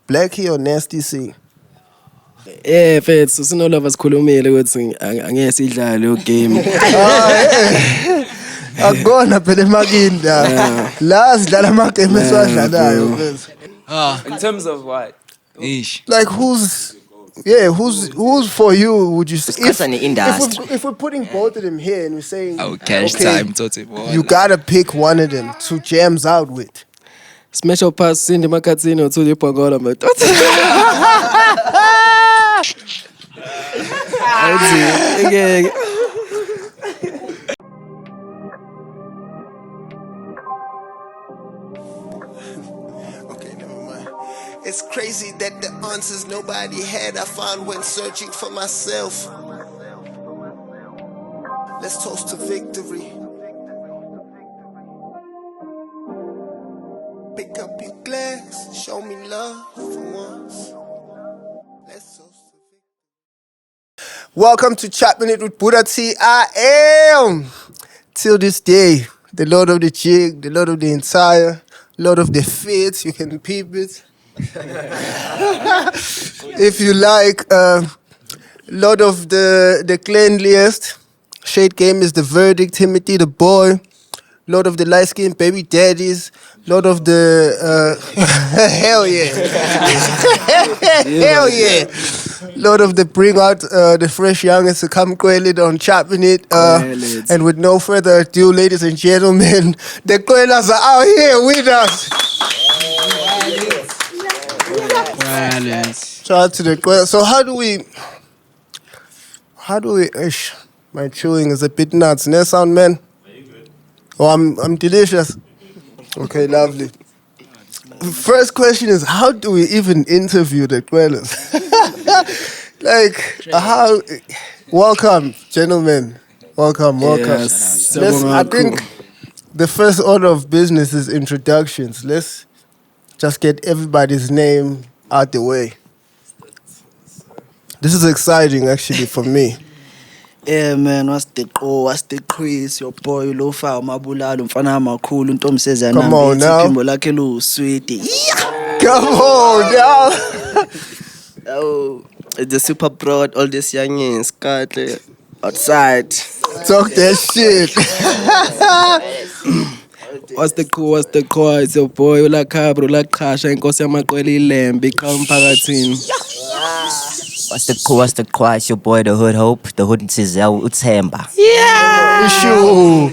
Blackie or Nasty C? Yeah, mfethu sinolova sikhulumile ukuthi angeke sidlale lo game. Akona phela emakinda. La sidlala ama game esiwadlalayo mfethu. In terms of what? Like who's for you would you say? If we're putting both of them here and we're saying Cash time totally. You gotta pick one of them to jams out with. Smash up pass Cindy Makatino to the Pagola method. Okay, never mind. It's crazy that the answers nobody had I found when searching for myself. Let's toast to victory. Pick up your glass, show me love for once. Let's toast to victory. Welcome to Choppin It with Bhuda T. I am, till this day, the Lord of the Jig, the Lord of the entire, Lord of the fits. You can peep it. If you like, Lord of the cleanliest. Shade Game is the verdict. Timothy the boy. Lord of the light skin baby daddies. Lord of the hell yeah. Hell yeah. Lord of the bring out the fresh youngest to come Qwellers on Choppin It. And with no further ado, ladies and gentlemen, the Qwellers are out here with us. Shout out to the Qwellers. So how do we my chewing is a bit nuts. No sound, man. Oh, I'm delicious. Okay, lovely. First question is, how do we even interview the Qwellers? Like, how? Welcome, gentlemen. Welcome. Yes, I think the first order of business is introductions. Let's just get everybody's name out the way. This is exciting, actually, for me. Yeah man, what's the quiz? Your boy Lofa Mabulalo mfana makhulu untomsezana Come on now. Iphimbo lakhe lu sweet. Come on now. Oh, it's the super broad, all this youngins cut outside. Talk that shit. What's the cool? It's your boy ulakhabro ulaqhasha inkosi yamaqwela ilembe iqhamphakathini. What's the cool? It's your boy, the Hood Hope, the Hood Sizel Utsemba. Yeah! Sure!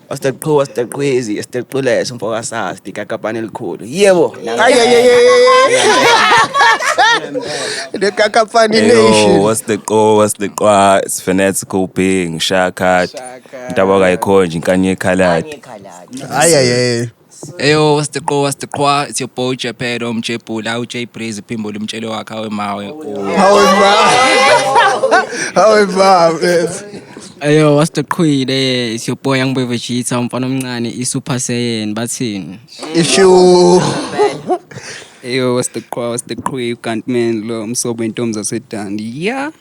What's the cool? It's the Qwellers for us, the Kakapani code. Yeah, the Kakapani Nation. What's the cool? It's fanatical being Shakat. Dawaga Koji, Kanye Kalat. Ay. Ayo, what's the call? It's your boy Jepedo, Jepula, J Praise, Pimbo, Mchelo, Akawe Mawe. How is Bob? Ayo, what's the queen? It's your boy Young Boy some Panamani, is Super Saiyan, Batin. Issue. Ayo, what's the queen? You can't man, I'm so in terms of sit down. Yeah.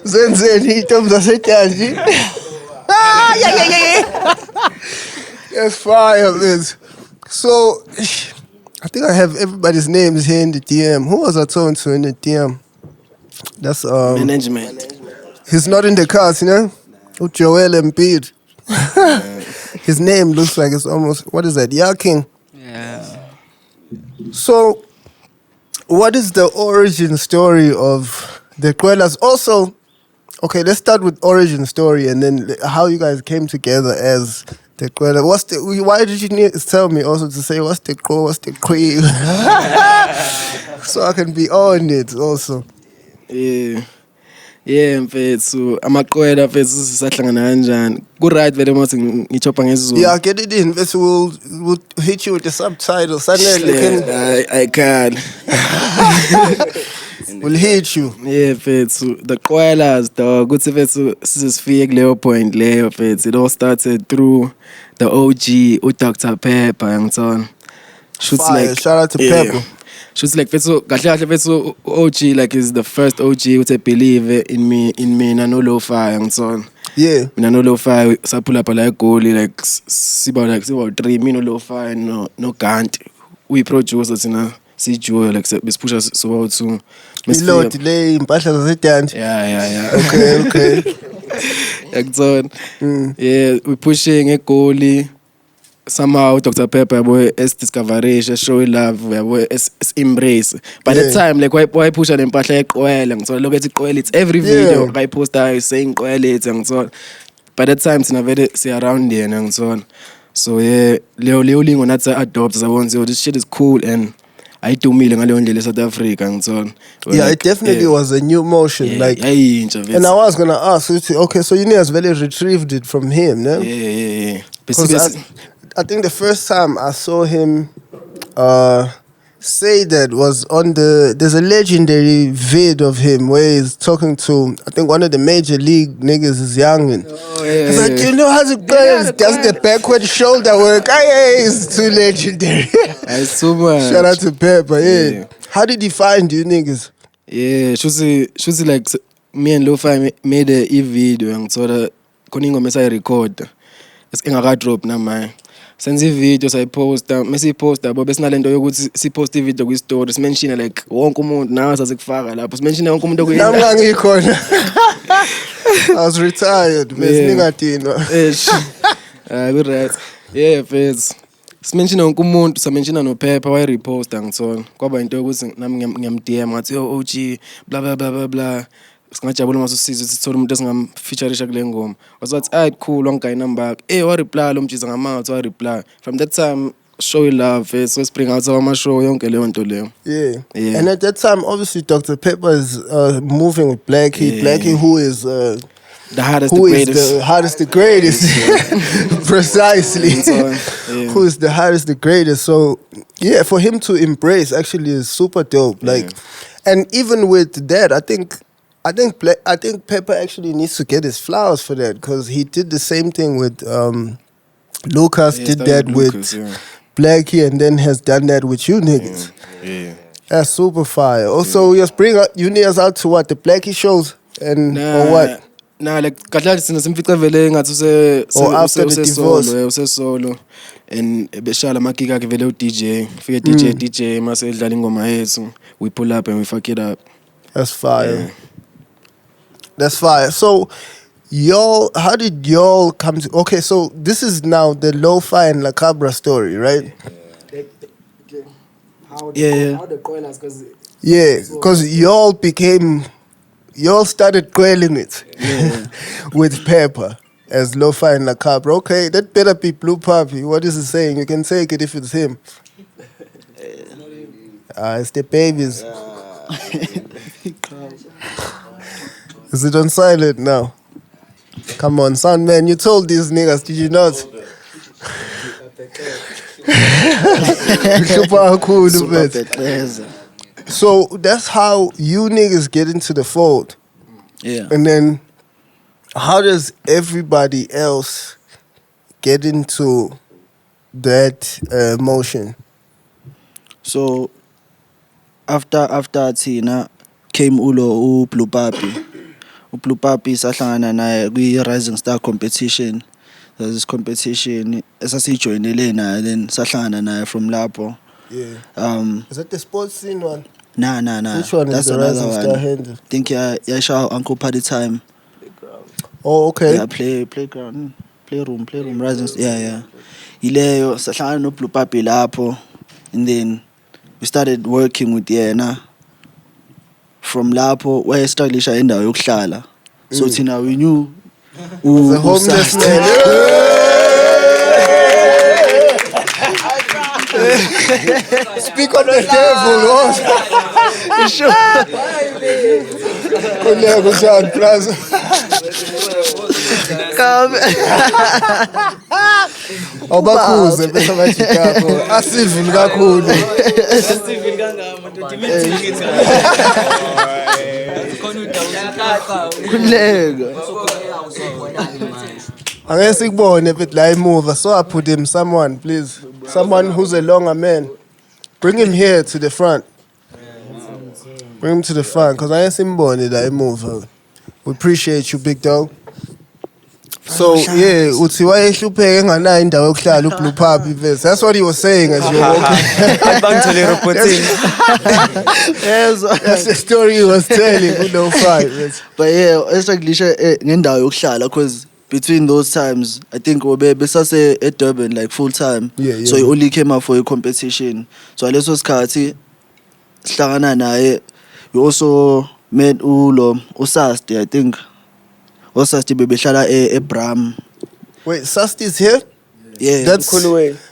Zen, he terms of sit down. Yeah. That's fire, Liz. So, I think I have everybody's names here in the DM. Who was I talking to in the DM? That's Management. He's not in the cast, you know? Joel Embiid. His name looks like it's almost, what is that? King. Yeah. So, what is the origin story of the Qwellers? Also, okay, let's start with origin story and then how you guys came together as the Qwellers. Why did you need to tell me also to say what's the queen? So I can be on it also. Yeah, mfethu amaqwela mfethu sisahlangana kanjani. Ku right vele manje ngichopha ngesiZulu. Yeah, get it in. We'll hit you with the subtitles. I can. We'll hit you. Yeah, mfethu. The Qwellers dog. Kuthi mfethu sisifike kuleyo point leyo mfethu. It all started through the OG Dr. Pepper ngitsona. Shoots like shout out to Pepper. Shoots like fethu kahle fethu OG like is the first OG who believe in me na no lo-fi ngitsona. Yeah. Mina no lo-fi saphula pha la egoli like siba 3 mina lo-fi no Ganti uyi-producer thina sijuwe like besiphusha sobawu-2 Ilodi le impahla zasedance. yeah Okay. yakuzona yeah we pushing egoli somehow Dr. Pepper yabo discoveration show love yabo embrace by the time like why pusha lempahla yeqwela ngithola lokho ethi iqwela it's every video akayiposta saying iqwela it's ngithola by the time thina vele si around yena ngithola so yeah leyo lingo nathi adopt sabona this shit is cool and ayidumile ngaleyo ndlela eSouth Africa ngithola yeah, it definitely was a new motion like and I was gonna ask okay, so you niggas really retrieved it from him, no? Yeah. Because I think the first time I saw him say that was on there's a legendary vid of him where he's talking to, I think one of the major league niggas is youngin'. He's like, you know how to go, does the backward shoulder work? It's too legendary. It's too much. Shout out to Pepper, yeah. How did he find you niggas? Yeah, she like me and Lo-Fi made a video ngithola khona ingoma esayirecord esingaka-drop namanye senze ivideo sayiposta mesiyiposta yabo besinalento yokuthi siposte ivideo kwi-story simenshine like wonke umuntu nawe sasikufaka lapho simenshine wonke umuntu nami ngangikhona. I was retired besiningadinwa. Good right. Yeah fethu simenshine wonke umuntu samenshina noPepper wayireposta ngithola kwaba into yokuthi nami ngiyam-DM ngathi yo OG bla bla bla bla bla singajabula uma sisize sithola umuntu esingamfeatureisha kule ngoma wasathi ayi cool wangayi number wa-reply lo mjiza ngamanga wa-reply from that time show love so spring out ama-show yonke leyo nto leyo yeah and at that time obviously Dr. Pepper is moving with Blackie who is the hardest, who the is greatest. the hardest, the greatest. Precisely. Who is the hardest, the greatest. So, yeah, for him to embrace actually is super dope. Like, and even with that, I think Pepper actually needs to get his flowers for that because he did the same thing with Lucas. Did that with Blackie, and then has done that with you niggas. Yeah. That's super fire. Also, just bring you niggas out to what the Blackie shows and or what. Nah, like kahle sina simfica vele ngathi after the divorce usesolo and beshala makika ke vele uDJ fike DJ mase edlala ingoma yethu we pull up and we fuck it up. That's fire. That's fire. So y'all, how did y'all come to? Okay, so this is now the Lo-Fi and La Cabra story, right? How the Qwellers because y'all started quelling it with Pepper as Lo-Fi and La Cabra. Okay, that better be Blue Puppy. What is it saying? You can take it if it's him. It's the babies. Is it on silent now? Come on, son, man. You told these niggas, did you not? So that's how you niggas get into the fold. Yeah. And then how does everybody else get into that motion? So after Tina came Blue Puppy. Blue Puppy sahlangana naye kwi-Rising Star competition. There's this competition esasijoyinele naye then sahlangana naye from lapho. Yeah. Is that the sports scene one? Nah. Which one That's is the another Rising one. Star handle? I think yeah, show Uncle Party Time. Oh, okay. Yeah, playground, playroom, Rising Star. Yeah. Ileyo sahlangana no Blue Puppy lapho, and then we started working with yena. From lapho where establisha indawo yokuhlala. So thina we knew the homeless man. Speak of the devil, Lord. Obakuze bese bajikapho asivini kakhulu. Angeke sikubone but la emuva, so I put him someone who's a longer man. Bring him here to the front. Bring him to the front because I ain't simbone la emuva. We appreciate you, big dog. So yeah, uthi wayehlupheke enganayo indawo yokuhlala uBlue Puppy vese. That's what he was saying as you were walking. Bangithole reporting. That's the story he was telling. No fight. But yeah, exactly ngendawo yokuhlala because between those times I think besase at Durban like full time. Yeah. So he only came out for a competition. So leso sikhathi sihlangana naye. We also met Usasti, I think. Usasti bebehlala eBram. Wait, Sasti's here? Yeah. That's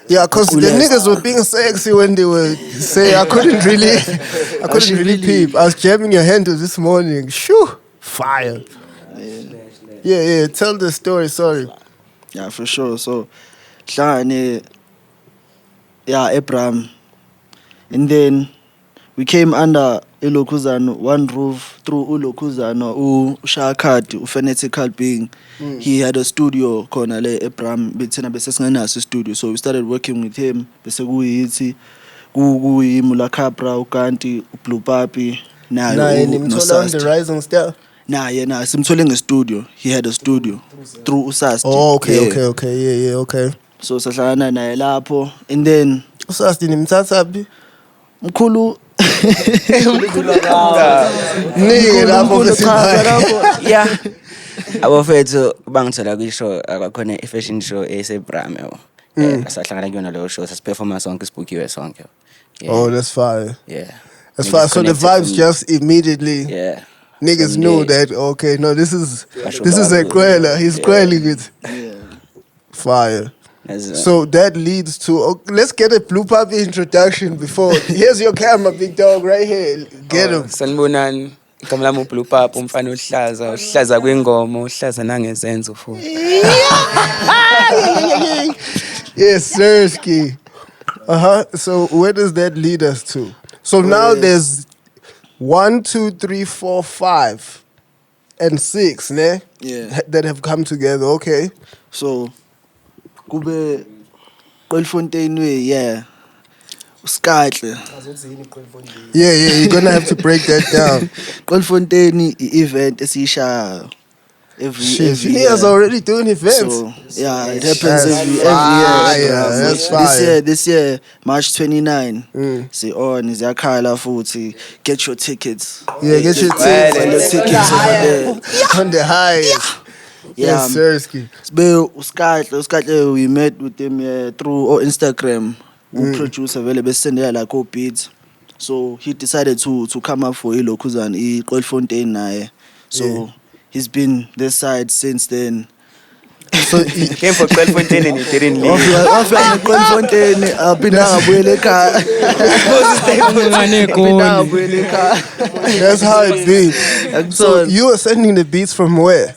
yeah, cause the niggas were being sexy when they were saying I couldn't really peep. I was jamming your handles this morning. Shoo, fire. Yeah. Tell the story. Sorry. Yeah, for sure. So, Shani, Ebram, and then we came under Ilokuzano, one roof through Ulokuzano, Shakati, fanatical being. He had a studio called Ebram, Bitsina Besesangana studio. So we started working with him. Besegu Iti, Gugu, Mulakapra, Ukanti, Blue Papi, Nah, the rising star. Nah, Simtoling a studio. He had a studio through Usasti. Oh, okay. Yeah, okay. So Sasana na elapo, and then Usasti nimthatha Mkulu. Nigga lapho bese. Yeah. Abafethu bangithola kwishow akakhona i-fashion show eseBram yabo. Sahlangana kuyona leyo show sasiperforma sonke sibukiwe sonke. Oh, that's fire. Yeah. That's fire. So the vibes just immediately. Yeah. Niggas knew that. Okay, no, this is a Qweller. He's quelling it. Yeah. Fire. So that leads to let's get a Blue Puppy introduction before. Here's your camera, big dog, right here. Get him. Sanibonani. Igama lami uBlue Puppy, umfana ohlaza kwengoma, ohlaza nangezenzo futhi. Yes, sir, Ski. So where does that lead us to? So now there's 1, 2, 3, 4, 5, and 6, ne? Yeah. That have come together. Okay. So kube Qwellfontein way, yeah. Uskatle. Yeah, you're gonna have to break that down. Qwellfontein event esisha every He year. is already doing events. So yeah, it happens every year. That's fire. This year, March 29. Say on is yakhala futhi. Get your tickets. Yeah, get your Find your tickets tickets over there. on the highest. Yeah. Yes, sir, Ski. Uskatle, we met with him through Instagram. Producer vele besendela like beats. So he decided to come up for Ilokuzan Qwellfontein naye. So he's been this side since then. So he came for Qwellfontein and he didn't leave. Ofla Qwellfontein aphinda ngabuyela ekhaya. That's how it be. So you were sending the beats from where?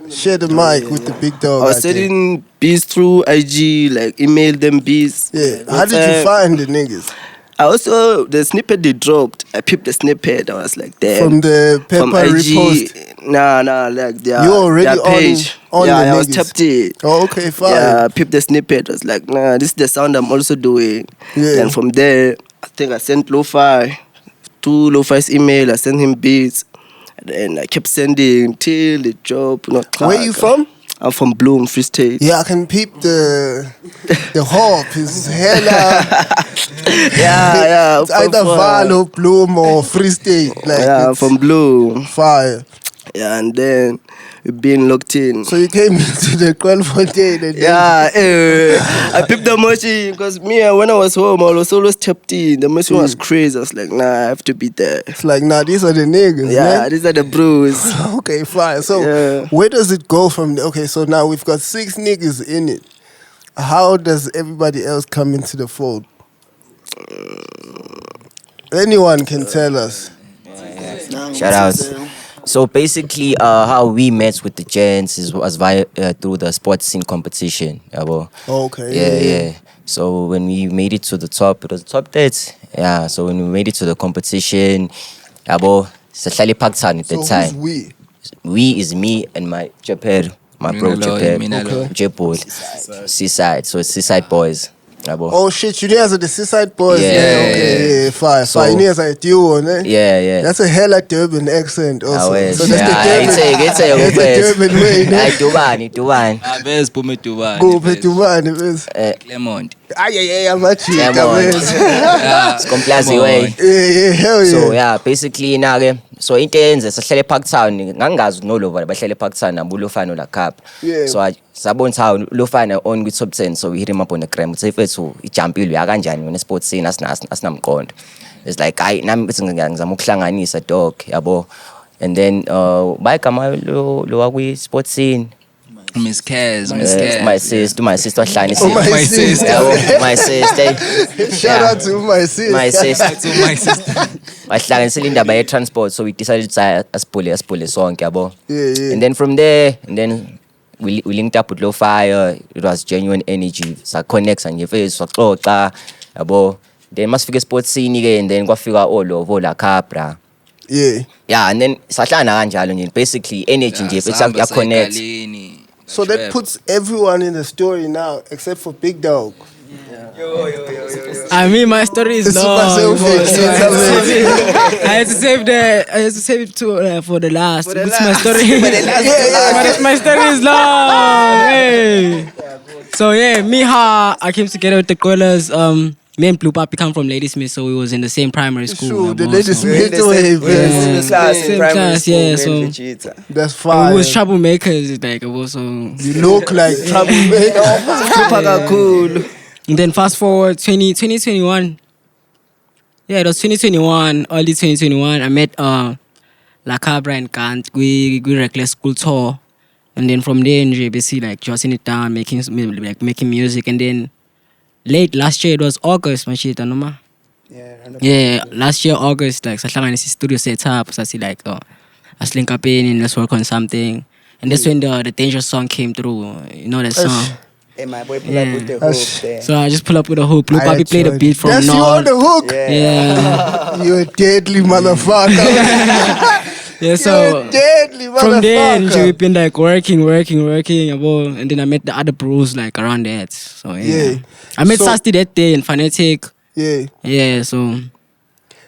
Share the mic with the big dog. I was sending beats through IG, like email them beats. Yeah. How did you find the niggas? I also, the snippet they dropped, I picked the snippet. I was like, damn. From the Pepper From IG, repost. Nah, like their, You already their page. on yeah, the I was niggas. tapped it. Oh, okay, fine. Yeah, I picked the snippet. I was like, nah, this is the sound I'm also doing. Yeah. And from there, I think I sent Lo-Fi, 2 Lo-Fi's email. I sent him beats. And then I kept sending till the job. Where you from? I'm from Bloom, Free State. Yeah, I can peep the hop. His hella. yeah. It's either Valo, Bloom, or Free State. Like Yeah, it's from Bloom. fire. Yeah, and then we've been locked in. So you came into the Qwellfontein and I picked the machine because when I was home, I was always tapped in. The machine was crazy. I was like, nah, I have to be there. it's like, nah, these are the niggas. Yeah, man. these are the bros. Okay, fine. So Yeah. where does it go from there? Okay, so now we've got 6 niggas in it. How does everybody else come into the fold? Anyone can tell us. Shout outs. So basically, how we met with the gents was via through the sports scene competition. Yabo. Okay. Yeah. So when we made it to the top, it was top 30. Yeah. So when we made it to the competition, yabo, sahlali Pakistan at the So time. who's we? We is me and my Japer, my bro Minalo, Japer, Minalo. J-Boy, Seaside. So it's Seaside Boys. Yabo. Oh shit, you guys are the Seaside Boys. Yeah, Okay, yeah, fine. So- Fine. You guys are a duo, ne? Yeah. That's a hella Durban accent also. Awes. So that's the It's a Durban. That's the Durban way, ne? Dubani. Abes phume Dubai. Go Petubane, bes. Clement. Ay, I'm a chica, Clement. bes. Skomplazi way. Yeah, hell yeah. So yeah, basically na-ke so into eyenze sahlele eParktown ngangazi uNolova bahlele eParktown nabulofana la cup. Yeah. So sabona how lofana on with top 10 so we hit him up on the gram say fethu ijumpile uya kanjani wena sports scene asinamqondo. It's like hayi nami bethi ngizama ukuhlanganisa dog yabo. And then bayigama lo wakwi sports scene Miss Kaz. my sister wahlanganisa Oh, my sister. yabo my sister Shout out to my sister. my sister To my sister. wahlanganisela indaba ye-transport so we decided to asibhule sonke yabo. Yeah. And then from there we linked up with Low Fire. It was genuine energy sa-connect nje face saxoxa yabo. Then masifika sports scene ke and then kwafika Olovo la Cabra. Yeah. And then sahlana kanjalo nje basically energy nje bese ya-connect. So that puts everyone in the story now except for Big Dog. I mean, my story is Super long. selfish. I had to save it to for the last. It's my story. But my story is long. Hey. So yeah, I came together with the Qwellers. Me and Blue Papi come from Ladysmith, so we was in the same primary school. Sure, the yabo, ladies so- made way, man. Same class, yeah. So That's we fine. was troublemakers, like also. You look like troublemaker. And then fast forward 2021. Yeah, it was 2021, early 2021. I met La Cabra and Kant. We reckless school tour. And then from there, basically like jotting it down, making music. And then late last year, it was August, my shit, no. Yeah, last year August, like sahlangana studio set up. So I see like let's link up in and let's work on something. And that's when the Danger song came through. You know that song. Hey, my boy, pull up with the hook there. So I just pull up with a hook. Blue Papi played a beat from That's you on the hook. Yeah. You're a deadly motherfucker. Yeah, You're so a deadly motherfucker. from there, we've been like working, and then I met the other bros like around that. So yeah. I met So- Sasti that day in Phonetic. Yeah. Yeah, so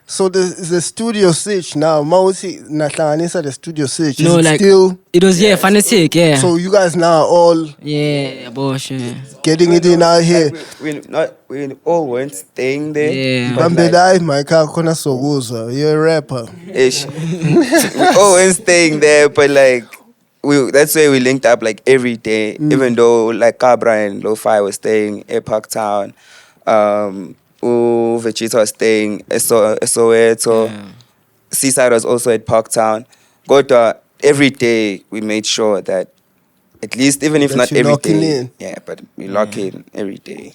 So the studio switch now, Mausi Natlanisa the studio switch. no, Is it like still it was Phonetic, yeah. so you guys now are all yeah, bosh, yeah. getting it in out here. We all weren't staying there. Yeah. but like, Bambelai, my car, Kona Soguza. You're a rapper. ish. We all weren't staying there, but like that's where we linked up like every day. Even though like Cabra and Lo-Fi was staying at Parktown, Vegeta was staying at Soweto. Seaside was also at Parktown. But every day we made sure that at least, even if That not you're every locking day, in. yeah, but we lock in every day.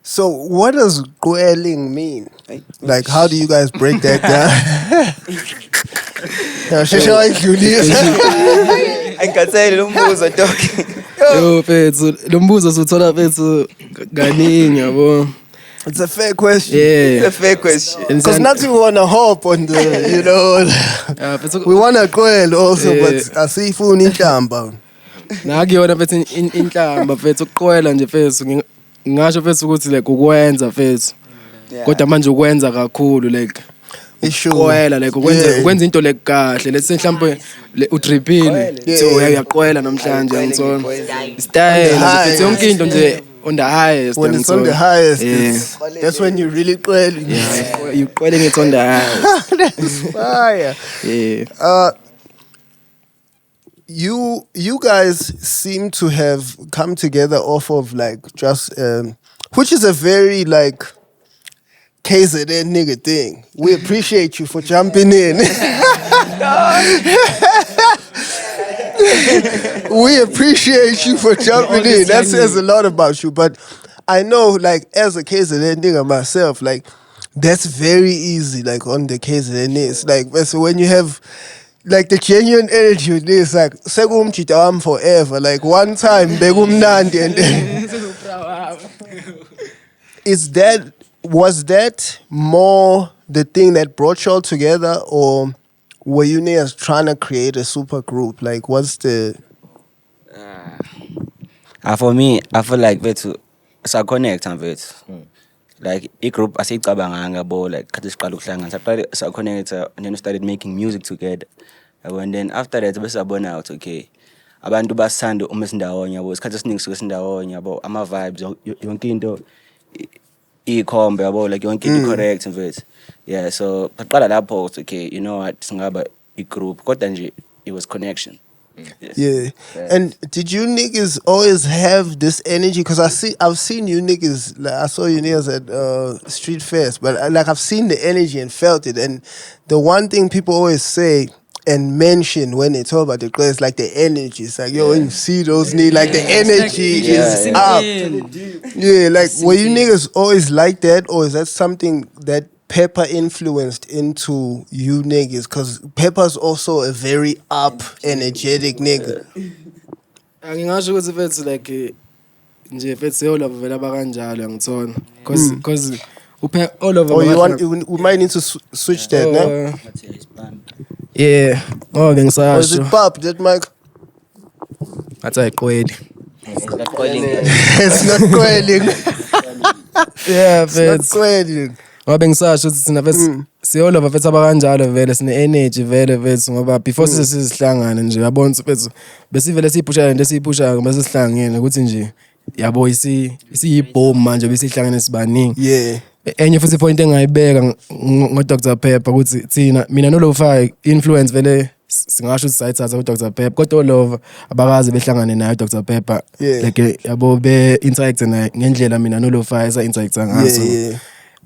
So what does Qwelling mean? Like how do you guys break that down? Yeah, sheshe wayidlulisa. Ayingatheli lo mbuzo talking. Yo mfethu lo mbuzo suthola mfethu kaningi yabo. It's a fair question. Yeah. A fair question. Because not we want to hop on the, you know, Mfethu we want to Qwell also, Yeah. but asifuni inhlamba. nakuyona mfethu inhlamba mfethu ukuqwela nje mfethu ngingasho mfethu ukuthi like ukwenza mfethu. Kodwa manje ukwenza kakhulu like Isho. uqwela like ukwenza into like kahle let's say mhlawumbe utrippile so uyaqwela namhlanje ngithola style mfethu yonke into nje on the highest When it's on the ngithola. highest, Yeah. that's when you really Qwelling. Yeah, you quelling it on the highest. That's fire. Yeah. You guys seem to have come together off of like just which is a very like KZN nigga thing. We appreciate you for jumping in. We appreciate you for jumping in. That says a lot about you. But I know, like, as a KZN nigga myself, like, that's very easy, like, on the KZN. It's like, so when you have, like, the genuine energy with this, like, segum chitawam forever. Like, one time, begum nandi, and then. Was that more the thing that brought y'all together, or were you niggas trying to create a super group? Like, what's the... For me, I feel like Vetu, Sa-connect mfethu. Like i-group asiyicabanganga yabo like khathi siqala ukuhlangana sa-connecta and then we started making music together. And then after that bese sabona ukuthi okay abantu basithanda uma sindawonye yabo isikhathi esiningi suke sindawonye yabo ama-vibes yonke into ikhombe yabo like yonke into correct mfethu. Yeah, so baqala lapho ukuthi okay you know what singaba i-group kodwa nje it was connection. Yes. Yeah. And did you niggas always have this energy? Because I've seen you niggas, like I saw you niggas at Street Fest, but like I've seen the energy and felt it. And the one thing people always say and mention when they talk about the club is like the energy. It's like, yo, when you see those niggas, like the energy is up. Yeah, like were you niggas always like that, or is that something that Pepper influenced into you niggas? Because Pepper's also a very up, energetic nigga. Angingasho ukuthi mfethu like nje mfethu all over vela bakanjalo ngitsona because all over. Oh, we might need to switch that, no? Yeah. Oh, Or is ngisasho. it pop, that mic? Athi ayiqweli. It's not quelling. Yeah, It's not mfethu. quelling. Ngoba ngisasho ukuthi thina mfethu si all over mfethu abakanjalo vele sine energy vele mfethu ngoba before sihlangana nje yabona mfethu besivele siyiphusha into esiyiphushayo bese sihlangene ukuthi nje yabo isiyibomb manje besihlangene sibaningi. Yeah. Enye futhi point engayibeka ngo-Dr Pepper ukuthi thina mina no-Lo-Fi influence vele singasho ukuthi sayithatha u-Dr Pepper kodwa all-over abakazi behlangane naye u-Dr Pepper like yabo be-interact naye ngendlela mina no-Lo-Fi sa-interacta ngaso.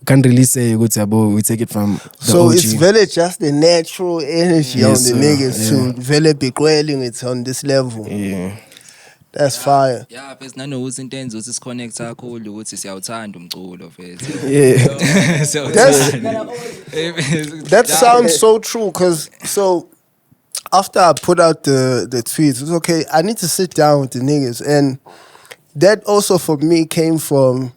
Can't really say ukuthi yabo we take it from the so OG. it's very just the natural energy on the niggas to very be quelling it on this level. Yeah. That's fire. Yeah, phela nanokuthi into enza ukuthi siconnect kakhulu ukuthi siyawuthanda umculo phela. Yeah. That sounds so true because so after I put out the tweets, it's okay, I need to sit down with the niggas. And that also for me came from,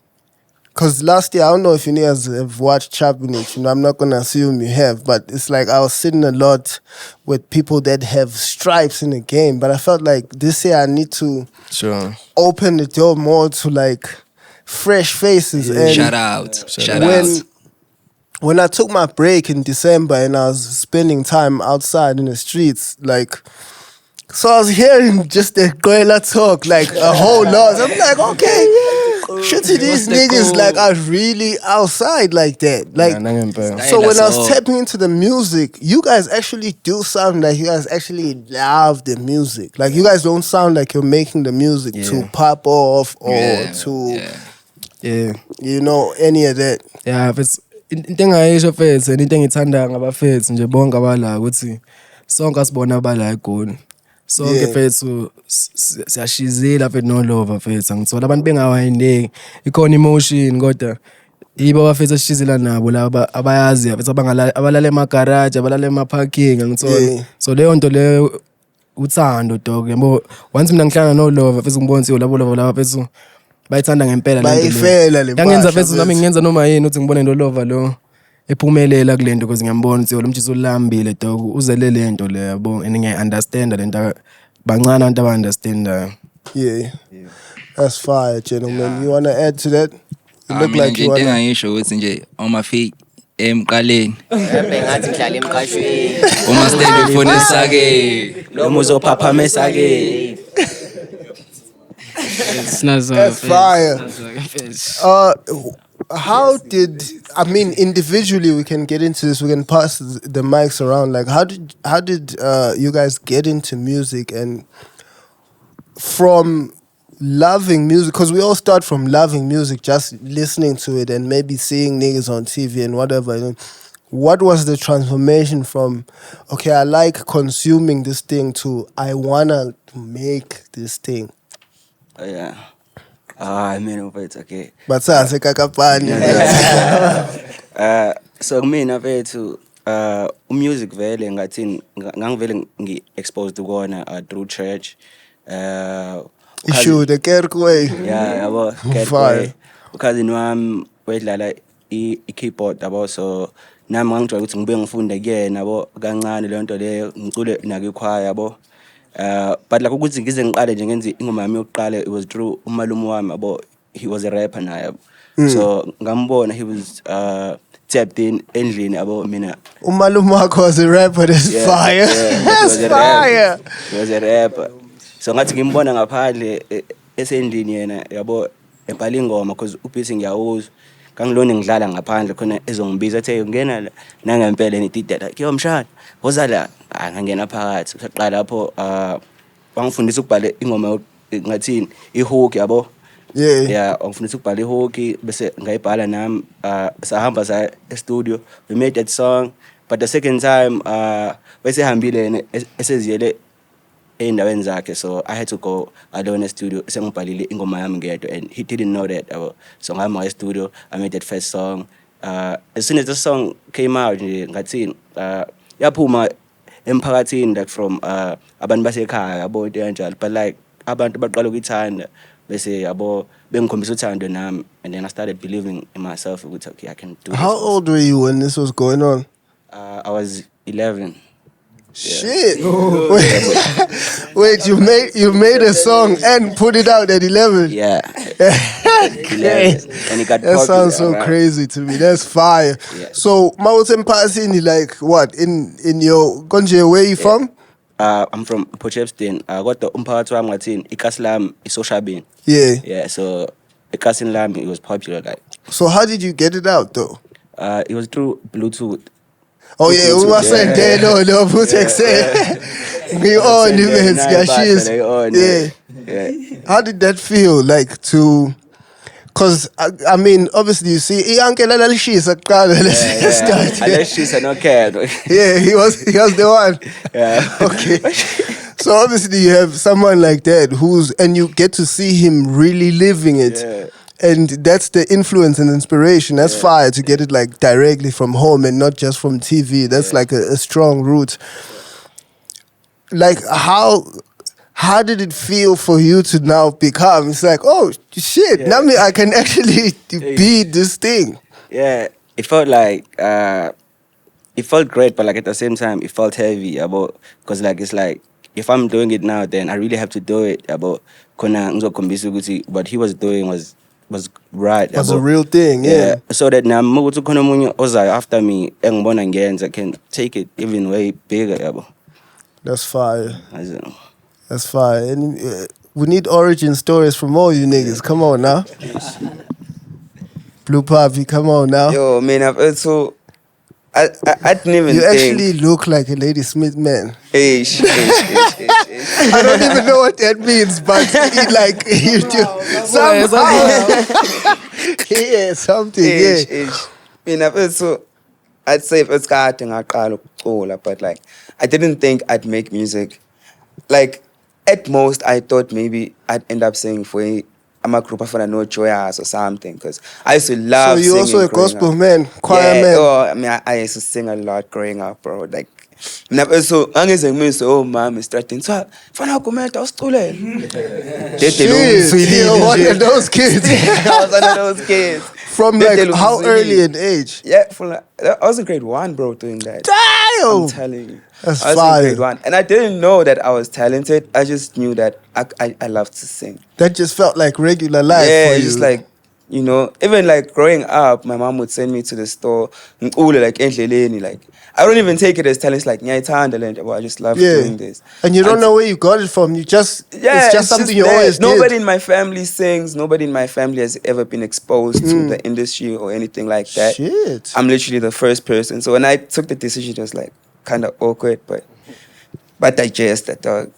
because last year, I don't know if you niggas have watched Choppin It, you know, I'm not going to assume you have, but it's like I was sitting a lot with people that have stripes in the game, but I felt like this year I need to open the door more to like fresh faces. And Shout out. When I took my break in December and I was spending time outside in the streets, like, so I was hearing just the Qwellers talk, like a whole lot. I'm like, okay, shitty, these niggas like are really outside like that. Like, so when I was tapping into the music, you guys actually do sound like you guys actually love the music. Like, you guys don't sound like you're making the music to pop off or you know, any of that. Yeah, it's into engayisho mfethu into engithanda ngabafethu nje bonke abala ukuthi sonke asibona abala eGoli. Sonke mfethu siyashizila mfethu no love mfethu ngithola abantu bengawayindeki ikhona emotion kodwa yibo abafethu ashizila nabo laba abayazi mfethu abalala emagarage abalala emaparking ngithola. So leyo nto leyo uthando dog yabo once mina ngihlangana no love mfethu ngibona ukuthi labo lava mfethu bayithanda ngempela bayifela le yangenza mfethu nami ngingenza noma yini ukuthi ngibone lo lova lo ephumelela kulento because ngiyambona ukuthi lo mthiso ulambile dog uzele lento le yabo and ngiyaunderstand lento bancane abantu aba-understandayo. Yeah. That's fire, gentlemen. You want to add to that? You look like you want to. Engayisho ukuthi nje oma feet emqaleni Bengathi ngihlala emqashweni. uma stand phone esake Lo muzophaphama ke. That's fire. How did, I mean, individually we can get into this, we can pass the mics around, like how did you guys get into music? And from loving music, because we all start from loving music, just listening to it and maybe seeing niggas on TV and whatever, you know, what was the transformation from, okay, I like consuming this thing to I wanna make this thing? I mean, it's okay. But say kakapani. So mina mfethu music vele ngathi ngangivele ngi-exposed ukona through church. Issue the Kerkway. Yeah, yabo Kerkway. Cousin wami wedlala i-keyboard yabo, so nami ngangijwayele ukuthi ngibuye ngifunde kuyena yabo kancane le nto leyo ngicule nakikhwaya yabo. But like ukuthi ngize ngiqale nje ngenze ingoma yami yokuqala, it was through umalume wami yabo, he was a rapper naye. So ngambona he was tapped in endlini yabo mina. Umalume wakho was a rapper. That's fire. That's fire. He was a rapper. So ngathi ngimbona ngaphandle esendlini yena yabo ebhala ingoma because ubhithi ngiyawuzwa. Kangilona ngidlala ngaphandle khona ezongibiza ethe ungena la nangempela nitidela kuyomshana woza la ngangena phakathi saqala lapho wangifundisa ukubhala ingoma ngathini ihook yabo yeah wangifundisa ukubhala ihook bese ngayibhala nami sahamba sa studio we made that song but the second time bese hambile yena eseziyele endaweni zakhe so I had to go alone in studio sengibhalile ingoma yami ngedwa and he didn't know that so ngama e studio I made that first song as soon as the song came out nje ngathini yaphuma emphakathini like from abantu basekhaya yabo into kanjalo but like abantu baqala ukuyithanda bese yabo bengikhombisa uthando nami and then I started believing in myself ukuthi okay I can do How this. old were you when this was going on? I was 11. Shit. Wait, you made a song and put it out at 11? Yeah. 11. And it got that popular, sounds so right? crazy to me. That's fire. Yeah. So, Mawutem Pasini, like what? In your Gonje, where you from? I'm from Potchefstroom. I got the umphakathi wami ngathini iKasilam iSoshabini. Yeah. Yeah, so iKasilam it was popular like. So how did you get it out though? It was through Bluetooth. Oh yeah, we were saying there no Bluetooth say. We on events, yeah. How did that feel like to? Cause I mean, obviously you see, yeah, he was the one. Yeah. Okay. So obviously you have someone like that and you get to see him really living it. Yeah. And that's the influence and inspiration. That's fire to get it like directly from home and not just from TV. That's like a strong root. Like how did it feel for you to now become? It's like, oh shit, now I can actually be this thing. Yeah, it felt like it felt great, but like at the same time it felt heavy about because like it's like if I'm doing it now, then I really have to do it about what he was doing was right. Was a real thing, yeah. So that now after me I can take it even way bigger. That's fire. That's fire. And we need origin stories from all you niggas. Come on now. Blue Poppy, come on now. Yo, man, I've also I didn't even You think. actually look like a Lady Smith man. Ish. I don't even know what that means, but you do somehow. Yeah, something. Yeah. Man, I've also I'd say if it's but like I didn't think I'd make music. Like at most I thought maybe I'd end up singing for a group of no Qwellers or something because I used to love singing. So you're also a gospel man, choir yeah, man. Oh, I mean, I used to sing a lot growing up, bro. Like, so oh, mom is starting. So, fana kumenta usicule. Shit, you're one of those kids. I was one of those kids. From like how early in age? Yeah, from like, I was in grade 1, bro, doing that. Damn! I'm telling you. That's I was fire. in grade 1. And I didn't know that I was talented. I just knew that I loved to sing. That just felt like regular life Yeah, for you. just like, you know, even like growing up, my mom would send me to the store, like, I don't even take it as talent. It's like, I just love doing this. And you don't know where you got it from. It's just something you there. always Nobody did. in my family sings. Nobody in my family has ever been exposed to the industry or anything like that. Shit. I'm literally the first person. So when I took the decision, it was like kind of awkward, but digested, dog.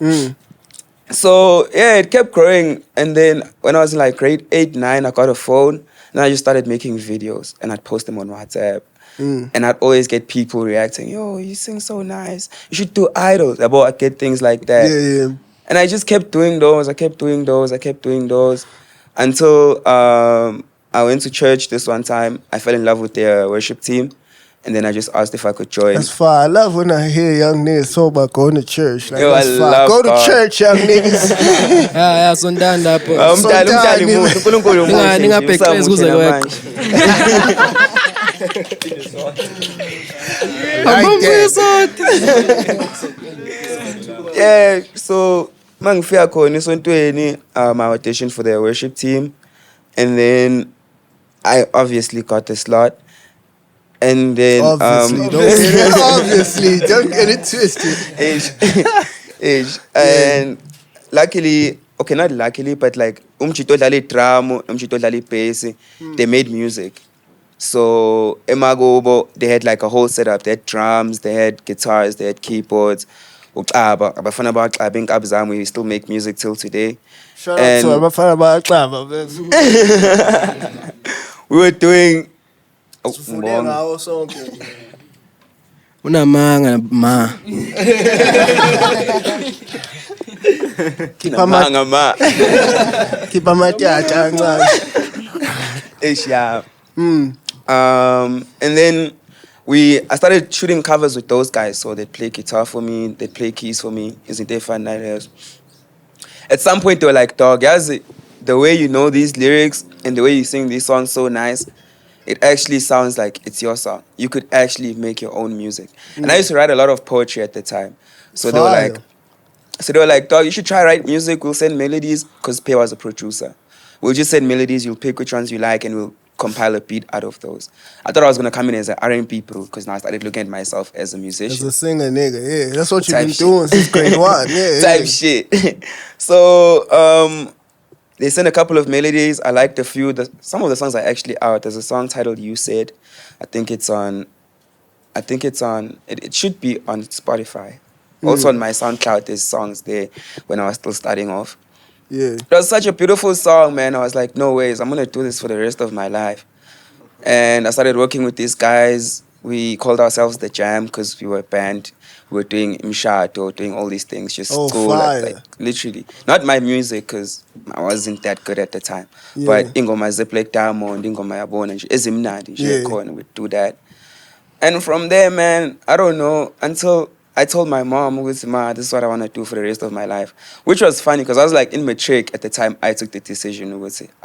So yeah, it kept growing. And then when I was in like grade 8, 9, I got a phone and I just started making videos and I'd post them on WhatsApp. And I'd always get people reacting, yo, you sing so nice. You should do idols. I'd get things like that. Yeah. And I just kept doing those. Until I went to church this one time. I fell in love with their worship team. And then I just asked if I could join. That's fine. I love when I hear young niggas talk about going to church. Like, Yo, that's I fine. love Go to God. church, young niggas. Yeah, sondanda hapo. Ningapheqezi kuze kwekho. Yeah, so mangifika khona esontweni, I auditioned for their worship team. And then I obviously got the slot. And then Obviously, don't get it twisted. Ish. And luckily, okay, not luckily, but like umchito dlala drum, umchito dlala bass, they made music. So Emagobo, they had like a whole setup. They had drums, they had guitars, they had keyboards. Abafana baqaba inkaba zami, we still make music till today. Shout out to Abafana Baqaba. We were doing Sifunde ngawo sonke. Unamanga ma. Keep Namanga ma. amatyatsha kancane. Ish, yeah. And then I started shooting covers with those guys. So they'd play guitar for me, they'd play keys for me. Isn't they fun night? At some point they were like, dog, the way you know these lyrics and the way you sing these songs so nice, it actually sounds like it's your song. You could actually make your own music. And I used to write a lot of poetry at the time. So they were like, dog, you should try write music. We'll send melodies, because Pei was a producer. We'll just send melodies. You'll pick which ones you like, and we'll compile a beat out of those. I thought I was gonna come in as an R&B pro, because now I started looking at myself as a musician. As a singer, nigga, yeah. That's what you've been doing since grade 1, yeah. Type shit. So they sent a couple of melodies. I liked a few. Some of the songs are actually out. There's a song titled "You Said." It should be on Spotify. Also on my SoundCloud, there's songs there when I was still starting off. Yeah. It was such a beautiful song, man. I was like, no ways, I'm gonna do this for the rest of my life. And I started working with these guys. We called ourselves The Jam because we were a band. We were doing imshato, doing all these things, just school, like literally. Not my music, because I wasn't that good at the time. Yeah. But ingoma Zeplek Diamond, ingoma Yabona, ezimnandi, we'd do that. And from there, man, I don't know, until I told my mom, this is what I want to do for the rest of my life. Which was funny, because I was like in matric at the time. I took the decision, I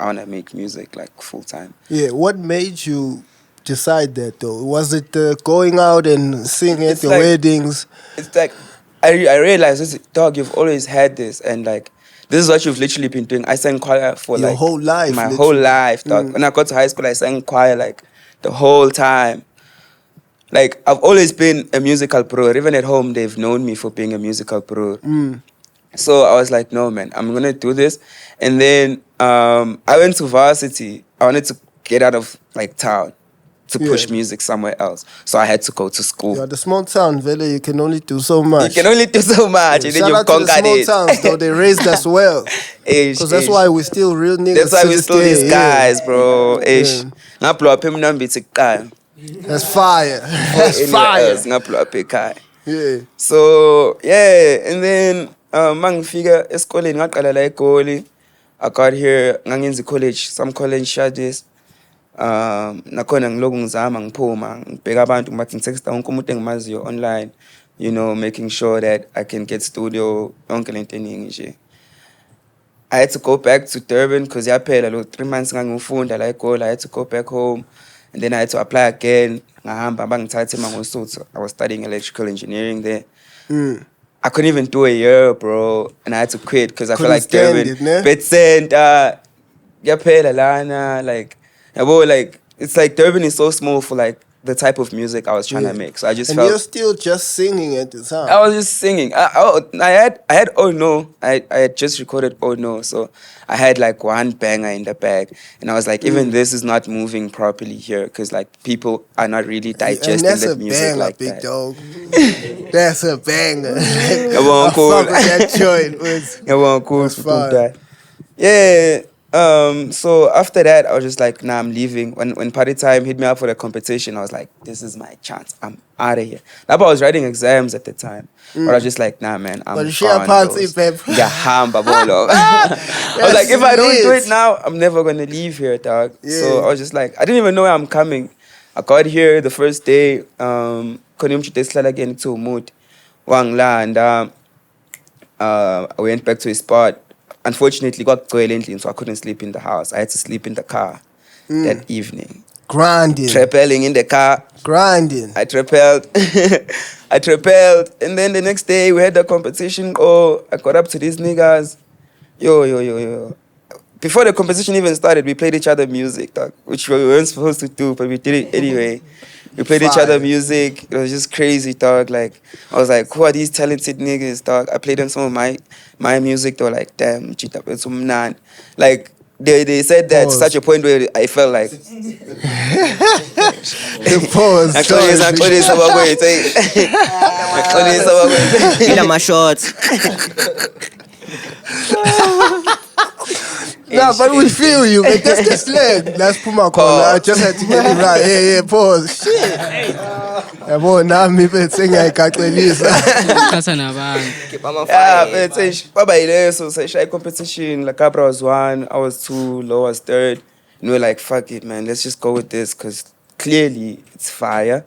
want to make music like full time. Yeah, what made you decide that though? Was it going out and singing at the weddings? It's like, I realized, dog, you've always had this, and like, this is what you've literally been doing. I sang choir for your like whole life. My whole life, dog. When I got to high school, I sang choir like the whole time. Like, I've always been a musical pro. Even at home, they've known me for being a musical pro. So I was like, no, man, I'm going to do this. And then I went to varsity. I wanted to get out of, like, town to push music somewhere else. So I had to go to school. Yeah, the small town, Vele, you can only do so much. You can only do so much. And then you've conquered it. Shout out to the small towns, though. They raised us well. Because that's why we're still real niggas. That's why we're still these guys, bro. That's fire. That's fire. Yeah. So, yeah. And then, mangifika esikoleni ngaqala la eGoli. I got here, ngangenza college, some college charges. Nakhona ngiloku ngizama ngiphuma ngibheka abantu ngathi ngitexta wonke umuntu engimaziyo online, you know, making sure that I can get studio yonke lento eningi nje. I had to go back to Durban because yaphela lo 3 months ngangifunda la eGoli. I had to go back home, and then I had to apply again. Ngahamba bangithathe eMangosuthu. I was studying electrical engineering there. I couldn't even do a year, bro, and I had to quit because I felt like Durban bed center yaphela lana, like it's like Durban is so small for like the type of music I was trying to make. So I just felt. And you're still just singing at the time. I was just singing. I had Oh No. I had just recorded Oh No. So I had like one banger in the bag. And I was like, even this is not moving properly here because like people are not really digesting that music like that. Dog. That's a banger. I fuck with that joint. That's yeah. So after that, I was just like, nah, I'm leaving. When party time hit me up for the competition, I was like, this is my chance. I'm out of here. I was writing exams at the time. But I was just like, nah, man, I'm gone. I was like, if I don't do it now, I'm never going to leave here, dog. Yeah. So I was just like, I didn't even know where I'm coming. I got here the first day. I went back to his spot. Unfortunately, got Qwellers, so I couldn't sleep in the house. I had to sleep in the car that evening. Grinding. Trappelling in the car. Grinding. I trappelled. And then the next day, we had the competition. Oh, I got up to these niggas. Yo. before the competition even started, we played each other music, dog, which we weren't supposed to do, but we did it anyway. We played each other music. It was just crazy, dog. Like, I was like, who are these talented niggas, dog? I played them some of my music. They were like, damn, it's some nan. Like, they said that to such a point where I felt like. Pause. Ila my shorts. Nah, but we feel you. Like, that's the slang. That's Puma corner. I just had to get it right. Yeah, pause. Shit. Yabo, nami bethenga ayikaqelisa. Khatha nabantu. Yeah, but baba ile so shy competition. Like Cabra was 1, I was 2, Lo was 3rd. And we were like, fuck it, man. Let's just go with this because clearly it's fire.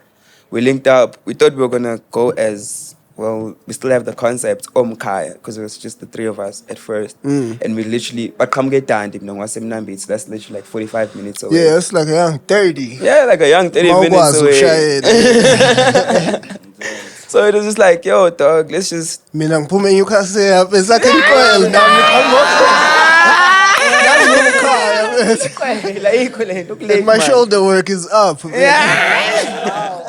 We linked up. We thought we were gonna go as well. We still have the concept Kaya because it was just the 3 of us at first, and we literally. But come get down, so that's literally like 45 minutes away. Yeah, it's like a young 30. Yeah, like a young 30 minutes away. So it was just like, yo, dog, let's just. Mina ngiphume eNewcastle bese ke Qwellers nami ngikho. My shoulder work is up. Yeah.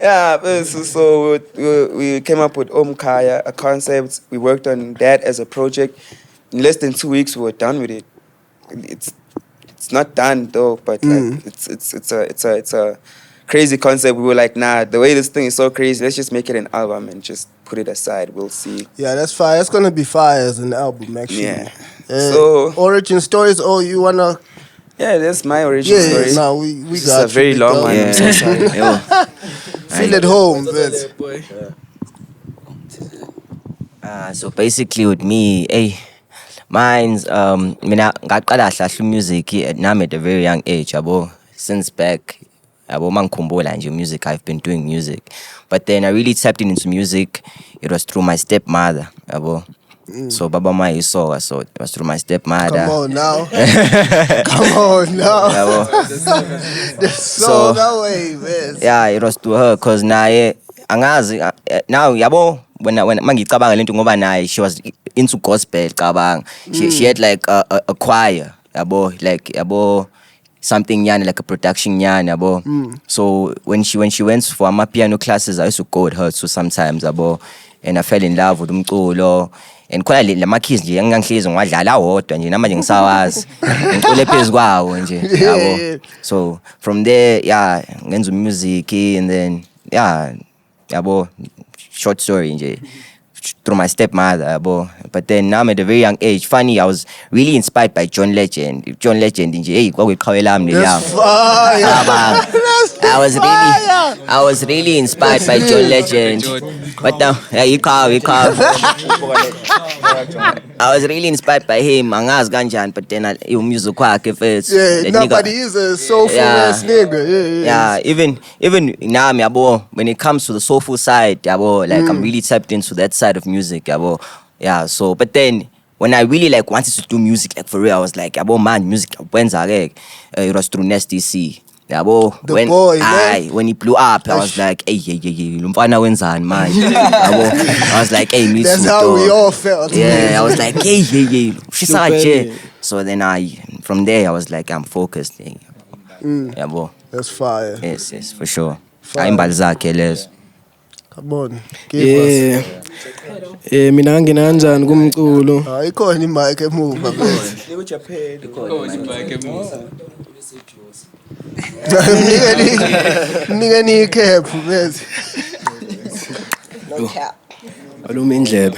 Yeah, so we came up with Kaya, a concept. We worked on that as a project. In less than 2 weeks, we were done with it. It's not done though, but like it's a crazy concept. We were like, nah, the way this thing is so crazy, let's just make it an album and just put it aside. We'll see. Yeah, that's fire. It's gonna be fire as an album, actually. Yeah. So origin stories. Oh, you wanna? Yeah, that's my origin story. Yeah, no, we It's got a very long one. I'm so sorry. Feel at home, but. So basically with me, mine's mina ngaqala hlahla music nami at a very young age, yabo. Since back, yabo mangikhumbula nje music, I've been doing music. But then I really tapped into music. It was through my stepmother, yabo. So Baba Ma Isoga, so it was through my stepmother. Come on now. Come on now. That's so that way, man. Yeah, it was to her cause naye angazi now yabo when mangicabanga lento ngoba naye she was into gospel cabang. She had like a choir, yabo, like yabo something yana, like a production yana, yabo. So when she went for my piano classes, I used to go with her too sometimes, yabo, and I fell in love with umculo. And khona lama kids nje ngangihlezi ngadlala wodwa nje namanje ngisawazi ngicule phezulu kwawo nje yabo. So from there, yeah, ngenza music and then yeah, yabo, short story nje through my stepmother, yabo. But then now I'm at a very young age. Funny, I was really inspired by John Legend nje, hey, kwakuyiqhawelami lelawo. I was really inspired by John Legend. But now, yeah, he called. I was really inspired by him. Angazi kanjani, but then music kwakhe first. Yeah, no, but he is a soulful ass nigga. Yeah, even now, yabo, when it comes to the soulful side, yabo, like I'm really tapped into that side of music, yabo. Yeah, so but then when I really like wanted to do music, like for real, I was like, yabo man, music when's it was through S.3. Yabo, when he blew up, I was like, hey, lumfana wenzani man. I was like, hey, me that's too. That's how we all felt. Yeah, I was like, hey, she's so then from there, I was like, I'm focused. Yabo. That's fire. Yes, for sure. I'm Balzac, les. Come on, give us. Mina ngina kanjani kumculo? Ikhona imic emuva mnikeni ikephu bese. No cap. Aluma indlebe.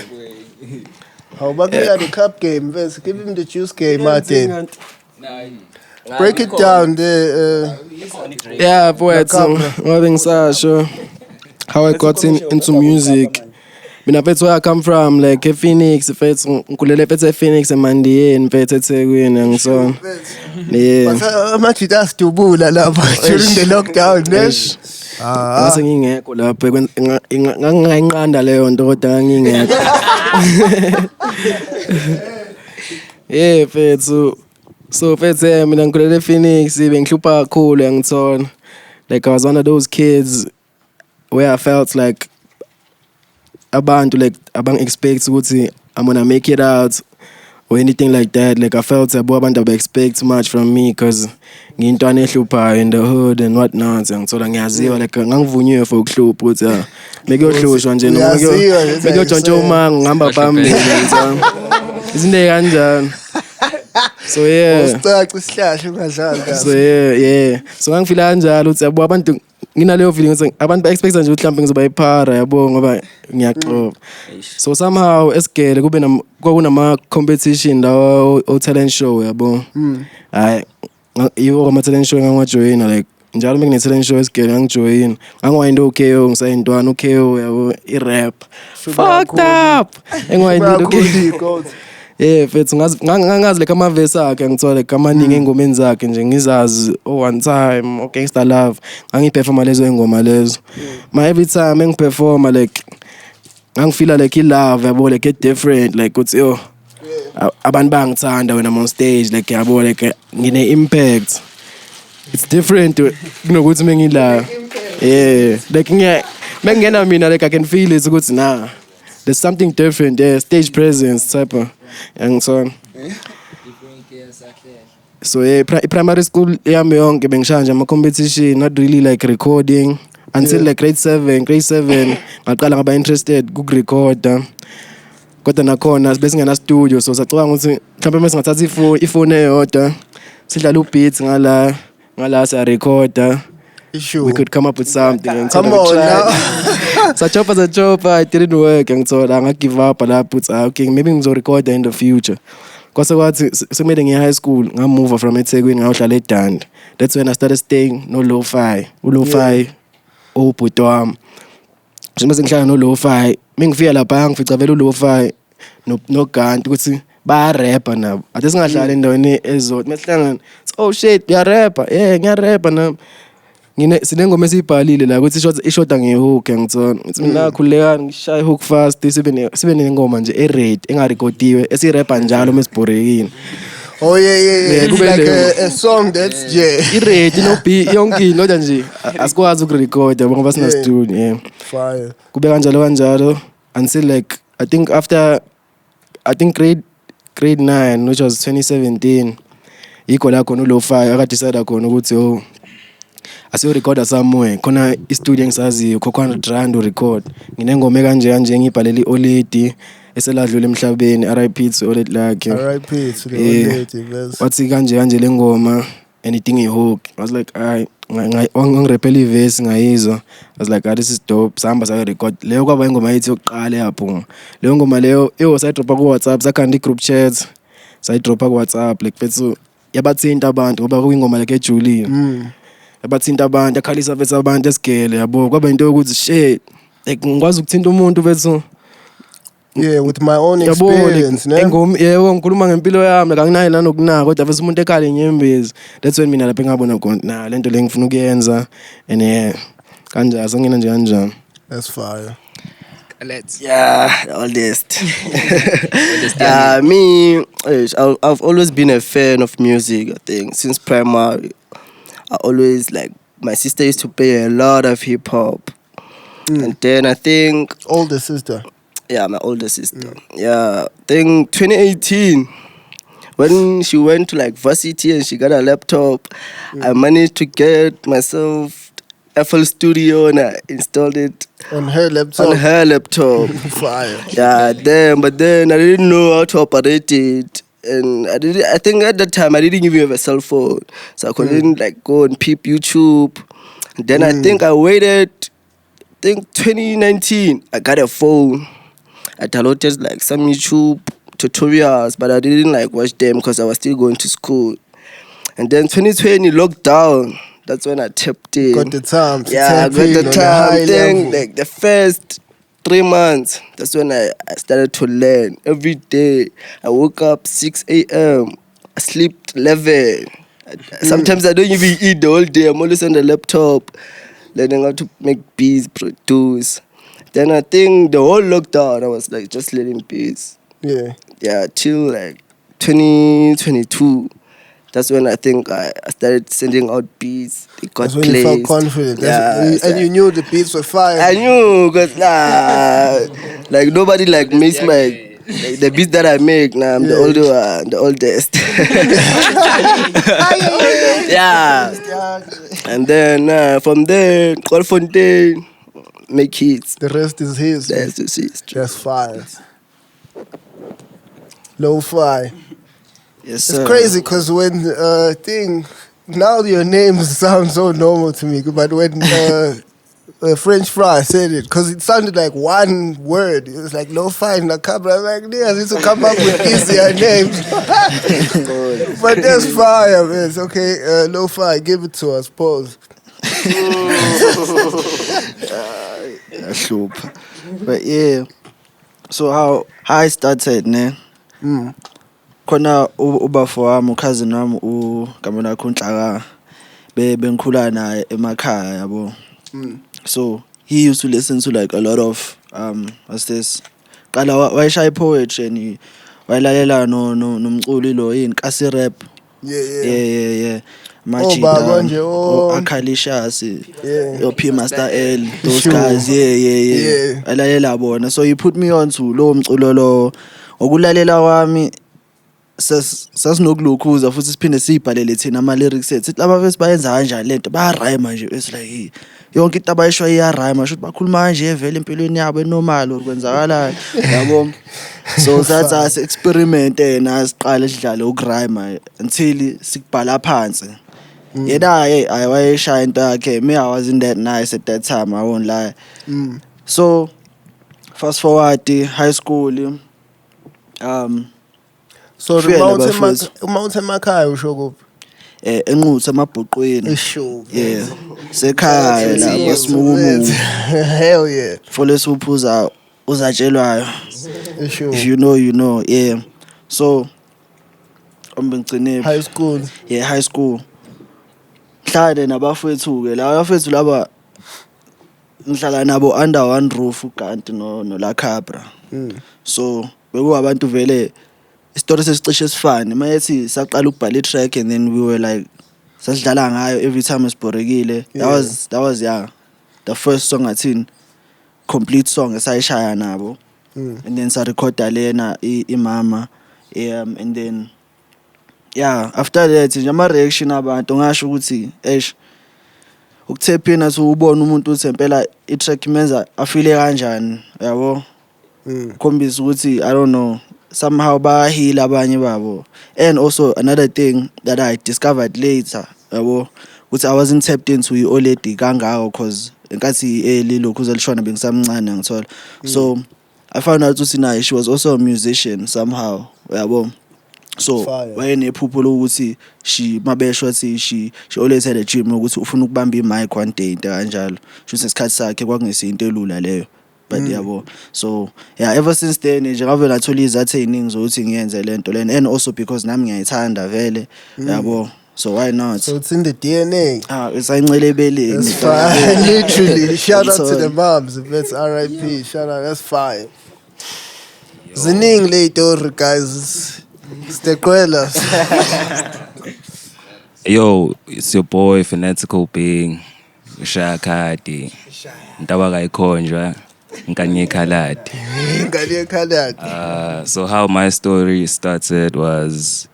How about the cup game bese? Give him the juice game, Martin. Break it down there. Yeah, poet. What ngisasho how I got into music. Mina phethu where I come from, like Phoenix, phethu ngikhulele phethu Phoenix eMandiyeni, phethu eThekwini ngisona. Yeah. But much that's dubula lapha during the lockdown, nesh. Ngase ngingekho lapho ngangayinqanda leyo nto kodwa ngingekho. Yeah, phethu. So phethu mina ngikhulele Phoenix, bengihlupha kakhulu ngithona. Like I was one of those kids where I felt like abantu like abang expect ukuthi I'm gonna make it out or anything like that. Like I felt abantu expect too much from me because ngiyintwana ehluphayo in the hood and whatnot. Ngithola ngiyaziwa like ngangivunyiwe for ukuhlupha ukuthi mekuyohlushwa nje noma mekuyotshontsha umango ngihamba phambili. Izinto kanjani. So yeah. So yeah. So ngangifila kanjalo ukuthi yabo abantu nginaleyo feeling ukuthi abantu ba-expecta nje ukuthi mhlawumbe ngizoba iphara yabo ngoba ngiyaxoba. So somehow esigele kwakunama-competition lawa o-talent show yabo. Hayi yiwo ama-talent show engangiwajoyina like njalo mekune-talent show esigele ngangijoyina ngangiwayinde u-KO ngisayintwana u-KO yabo i-rap fucked up engiwayindile yeah mfethu ngangazi like amavesi akhe ngithola like amaningi engomeni zakhe nje ngizazi one time Gangsta Love ngangiperforma lezo engoma lezo ma every time engiperforma like ngangifila like i-love yabo like it different like uthi abantu bangithanda when I'm on stage like yabo like ngine-impact it's different kunokuthi mengila yeah like mengingena mina like I can feel it ukuthi nah there's something different there, stage presence type of young son. So yeah, primary school yami yonke bengishaya nje ama-competition, not really like recording until like grade 7 ngaqala ngaba interested ku-recorda. Kodwa nakhona bese ngena studio so sacabanga ukuthi mhlawumbe mase ngathatha ifone eyodwa sidlala u-beats ngala siya recorda. Sure. We could come up with something. Come on now. Sachopa, it didn't work. And so I give up and I put okay, maybe we'll record in the future. Because I was in high school, I moved from Etegwini, I was late down. That's when I started staying no lo-fi. Oh, put she mustn't try no lo-fi. Ming feel a bang for travel lo-fi. No can't. Ba rapper na. I just got in the oh shit, you're rapper. Yeah, you're rapper na. Sinengoma esiyibhalile la ukuthi ishota ngehook ngitsona ngithi mina khuleka ngishaya hook fast sibe nengoma nje e-ready engarekodiwe esirappa njalo mesibhorekini. Oh yeah. It's like a song that's i-ready no beat yonke into nje asikwazi ukurecorda ngoba sina studio yeah. Fire. Kube kanjalo until like I think grade 9 which was 2017 yikho la khona lo-fi akadecide khona ukuthi asiyorecorda somewhere khona i-studio engisaziyo R500 urecord nginengoma kanje ngibhalele i-Oledi eseladlula emhlabeni RIP to Oledi lakhe RIP to the Oledi wathi kanje le ngoma anything i-hook I was like ngirepela i-verse ngayizwa I was like this is dope sahamba sarecord leyo kwaba ingoma yithi yokuqala yaphuma leyo ngoma leyo sayidropa ku-WhatsApp sakhanda i-group chat sayidropa ku-WhatsApp like bethu yabathinta abantu ngoba kuyingoma like ejulile abathinta abantu akhalisa bethu abantu esigele yabo kwaba into yokuthi shit like ngikwazi ukuthinta umuntu bethu with my own experience yebo ngikhuluma ngempilo yami anginayo nanokunaka kodwa bese umuntu ekhale inyembezi that's when mina lapha ngabona khona lento le ngifuna ukuyenza and kanjalo sangena nje kanjani. That's fire. Let's oldest. Me, I've always been a fan of music. I think since primary I always like my sister used to play a lot of hip hop. And then I think older sister. Yeah, my older sister. Yeah, I think 2018 when she went to like varsity and she got a laptop, I managed to get myself FL Studio and I installed it on her laptop. Fire. Yeah, but then I didn't know how to operate it. And I think at that time I didn't even have a cell phone, so I couldn't like go and peep YouTube. And then I think I waited. I think 2019 I got a phone. I downloaded like some YouTube tutorials, but I didn't like watch them because I was still going to school. And then 2020 lockdown. That's when I tapped in. Got the time. I got the time. Thing like the first 3 months, that's when I started to learn. Every day, I woke up 6 a.m., I slept 11. Sometimes I don't even eat the whole day. I'm always on the laptop, learning how to make beats, produce. Then I think the whole lockdown, I was like just learning beats. Yeah, till like 2022. That's when I think I started sending out beats. It got That's when placed. you felt confident. And you knew the beats were fire. I knew, because like nobody like missed my The beat that I make now, I'm the older one, the oldest. Yeah. And then from there, Qualfontaine, make hits. The rest is his. That's the history. That's fire. Lo-fi. Yes, It's sir. crazy because when now your names sound so normal to me, but when French Fry said it, because it sounded like one word. It was like lo-fi and Nakabra. I'm like, yeah, I need to come up with easier names. But that's fire, man. It's okay. Lo-fi, give it to us. Pause. But yeah, so how I started, ne? Khona ubafo wami cousin wami ugama lakho uNhlaka bengikhula naye emakhaya yabo. So he used to listen to like a lot of what's this? Qala wayeshaya poetry and wayelalela nomculi lo inkasi rap. Yeah. Baba nje, Akalishas, Yeah. P Master L, those Sure. guys, yeah. Alalela bona. So he put me on to lo mculo lo. Okulalela wami sasinokulukuza futhi siphinde sibhalele thina ama lyrics ethu. Laba bese bayenza kanjani lento bayarhyme nje it's like hey yonke into abayisho iyarhyme shothi bakhuluma kanje vele empilweni yabo enormal okwenzakalayo yabo. So that's us experiment na siqala sidlale ukurhyme until sikubhala phansi. Yena I wayeshaya into yakhe. Me I wasn't that nice at that time, I won't lie. So fast forward high school So the Fiyela mountain bafowethu. mountain makhaya usho kuphi? enquthu emabhuqweni. Sure. Yeah. Sekhaya la basimumu. Hell yeah. Fole suphuza uzatshelwayo. Sure. If you know, you know. Yeah. So High school. Yeah, high school. Mhlade nabafowethu ke la bafowethu laba ngihlala nabo under one roof ukanti no la Cabra. So bekuwabantu vele istory sesicishe sifane mayethi saqala ukubhala itrack and then we were like sasidlala ngayo every time esibhorekile. That was yeah the first song athini complete song esayishaya nabo. And then sa recorda lena imama and then yeah after that nje ama reaction abantu ngasho ukuthi ukuthephina so ubona umuntu uthi impela itrack imenza afile kanjani yabo. Khombisa ukuthi I don't know somehow bahila abanye babo. And also another thing that I discovered later yabo ukuthi I wasn't tapped into already kangako cause enkathi lokhu zelishona bengisamncane ngithola. So I found out ukuthi she was also a musician somehow yabo. So wayenephupho lokuthi she mabesho wathi she always had a dream ukuthi ufuna ukubamba imic one day into kanjalo. Shothi isikhathi sakhe kwakungesinto elula leyo. But yabo. So yeah ever since then nje ngave lathola izathu eziningi zokuthi ngiyenze lento lena and also because nami ngiyayithanda vele yabo. So why not? So it's in the DNA. It's ayincele ebeleni. That's fine. Literally. Shout out to the moms. If it's RIP. Shout out. That's fine. Zining later, guys. It's the Qwellers. Yo, it's your boy Fanatical Being Shakati Ndabaka Ikonjwa Nkanye Kalati. So how my story started was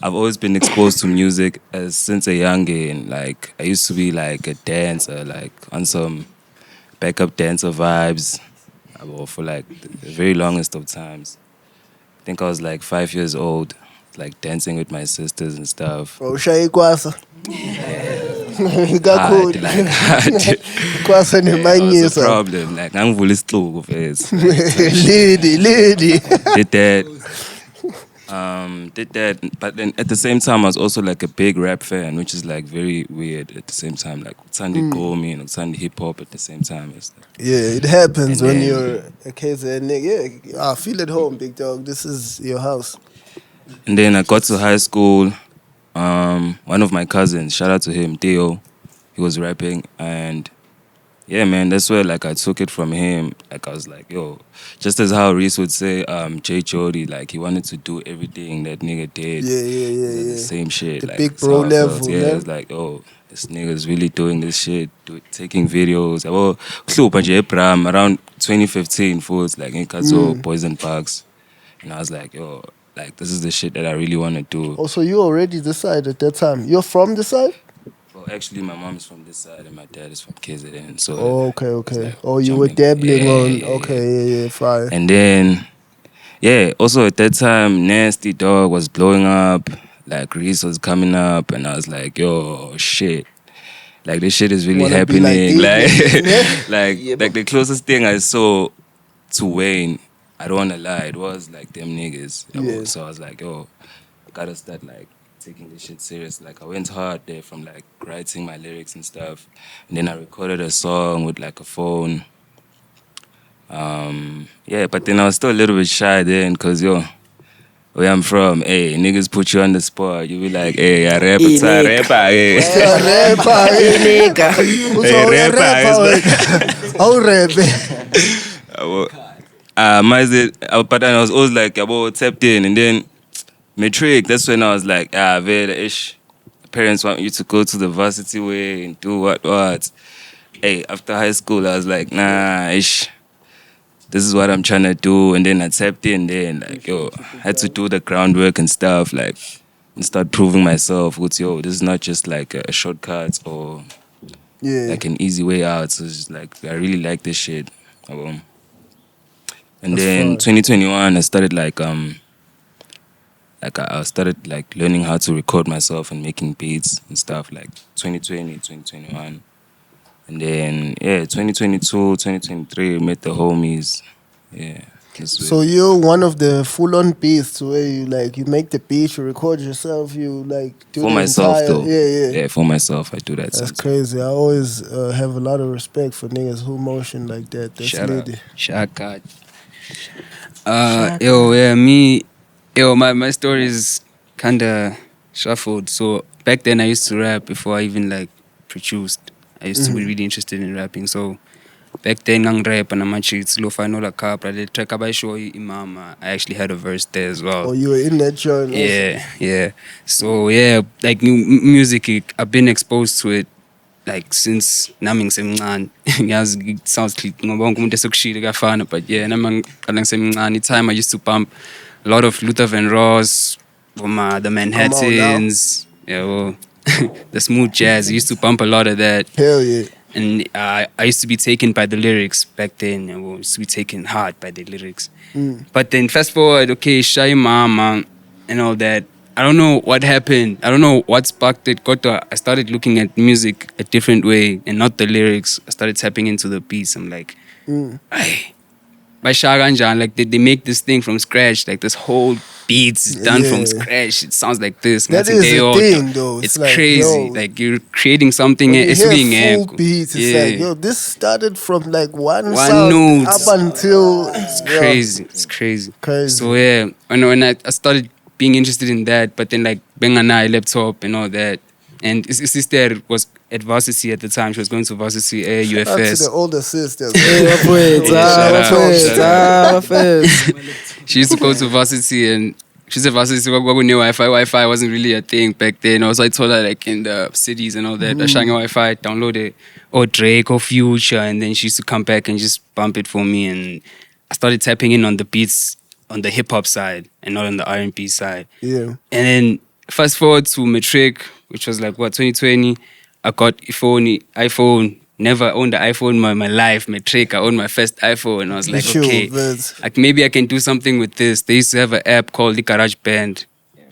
I've always been exposed to music since a young age. Like I used to be like a dancer, like on some backup dancer vibes for like the very longest of times. I think I was like 5 years old, like dancing with my sisters and stuff. Oh, Shai Kwasa. Hard. Kwasa ni That was the problem. Like I'm fully slow of it. Lady. Did that, but then at the same time I was also like a big rap fan, which is like very weird at the same time. Like Sunday Gomi and Sunday hip hop at the same time. Yeah, it happens when you're a KZN nigga. Yeah, I feel at home, big dog. This is your house. And then I got to high school. One of my cousins, shout out to him, Theo, he was rapping, and yeah, man, that's where like I took it from him. Like I was like, yo, just as how Reese would say, Jay Jody, like he wanted to do everything that nigga did. Yeah. The same shit. The like, big bro level. Yeah, it's like, oh, this nigga's really doing this shit, taking videos. Well, around 2015, fools like in Kazo, Boys and Parks. And I was like, yo, like this is the shit that I really want to do. Also, you already this side at that time. You're from this side? Well, actually, my mom is from this side and my dad is from KZN. So Oh, okay, it's okay. like Oh, you were jumping. dabbling Yeah, on. yeah, Okay, yeah, fire. And then, yeah, also at that time, Nasty Dog was blowing up. Like Reese was coming up, and I was like, yo, shit. Like this shit is really Wanna be like happening. these Like, niggas, like the closest thing I saw to Wayne, I don't wanna lie, it was like them niggas. Yeah. So I was like, yo, I gotta start like taking this shit serious. Like I went hard there from like writing my lyrics and stuff. And then I recorded a song with like a phone. Yeah, but then I was still a little bit shy then because where I'm from, hey, niggas put you on the spot. You be like, hey, I rap, it's a rapper, hey. Rapper, nigga. Also, Hey, rapper. Oh, rapper. But then I was always like, tapped in. And then matric, that's when I was like, very ish. Parents want you to go to the varsity way and do what. Hey, after high school, I was like, nah, ish. This is what I'm trying to do. And then I tapped in there and like, I had to do the groundwork and stuff, like, and start proving myself with, this is not just like a shortcut or like an easy way out. So it's just like, I really like this shit. And That's then fine. 2021, I started I started like learning how to record myself and making beats and stuff like 2020, 2021. And then, 2022, 2023, met the homies. Yeah. So you're one of the full-on beasts where you make the beat, you record yourself, you like do for the myself entire, though. Yeah, for myself, I do that. That's crazy. I always have a lot of respect for niggas who motion like that. That's lady. Shaka. My story is kinda shuffled. So back then I used to rap before I even like produced. I used to be really interested in rapping. So back then ngang rap and I'm it's lo final la capra the track by show imama. I actually had a verse there as well. Oh, you were in that joint. Yeah. So yeah, like music I've been exposed to it like since nami ngisemncane. Ngiyazi it sounds ngoba wonke umuntu esokushila kafana, but yeah, nami ngiqala ngisemncane. Time I used to bump a lot of Luther Vandross, the Manhattans, the smooth jazz. I used to bump a lot of that. Hell yeah. And I used to be taken by the lyrics back then. I used to be taken hard by the lyrics. But then fast forward, okay, Shy Mama and all that. I don't know what happened. I don't know what sparked it. I started looking at music a different way and not the lyrics. I started tapping into the beats. I'm like, by Shaganjan, like they make this thing from scratch. Like this whole beats done from scratch. It sounds like this. That is a thing, though. It's like, crazy. Like you're creating something. When you It's hear being full beats. It's like, this started from like one sound note up until it's crazy. It's crazy. Crazy. So yeah, when I started being interested in that, but then like Bengana laptop and all that, and his sister was at varsity at the time. She was going to varsity Shout out to UFS. the older sisters. She used to go to varsity and she said varsity Wi-Fi wasn't really a thing back then. Also, I told her like in the cities and all that, Ashanga Wi-Fi, download it, or Drake or Future, and then she used to come back and just bump it for me. And I started tapping in on the beats on the hip hop side and not on the R&B side. Yeah. And then fast forward to Matric, which was like 2020. I got iPhone. Never owned the iPhone in my life. Matric, I owned my first iPhone. And I was like, okay, like maybe I can do something with this. They used to have an app called the GarageBand.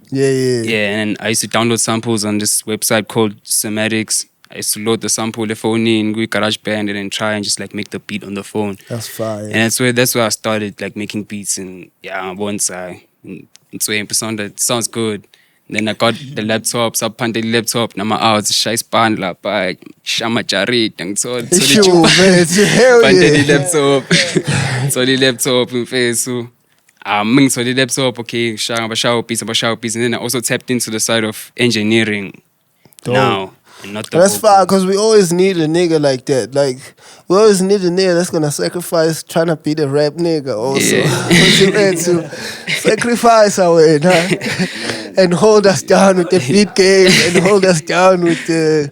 Yeah, and I used to download samples on this website called Sematics. I used to load the sample, the phone in, go GarageBand, and then try and just like make the beat on the phone. That's fire. And that's where I started like making beats and on one side. And so it sounds good. And then I got the laptop, the laptop, nama out, shy span la by Shama Jarit and so the laptop. So the laptop in face. So so the laptop, okay, shower piece, and then I also tapped into the side of engineering now. And not the that's fine, because we always need a nigga like that. Like, we always need a nigga that's gonna sacrifice trying to be the rap nigga also. We're ready to sacrifice our way, and hold us down with the beat game and hold us down with the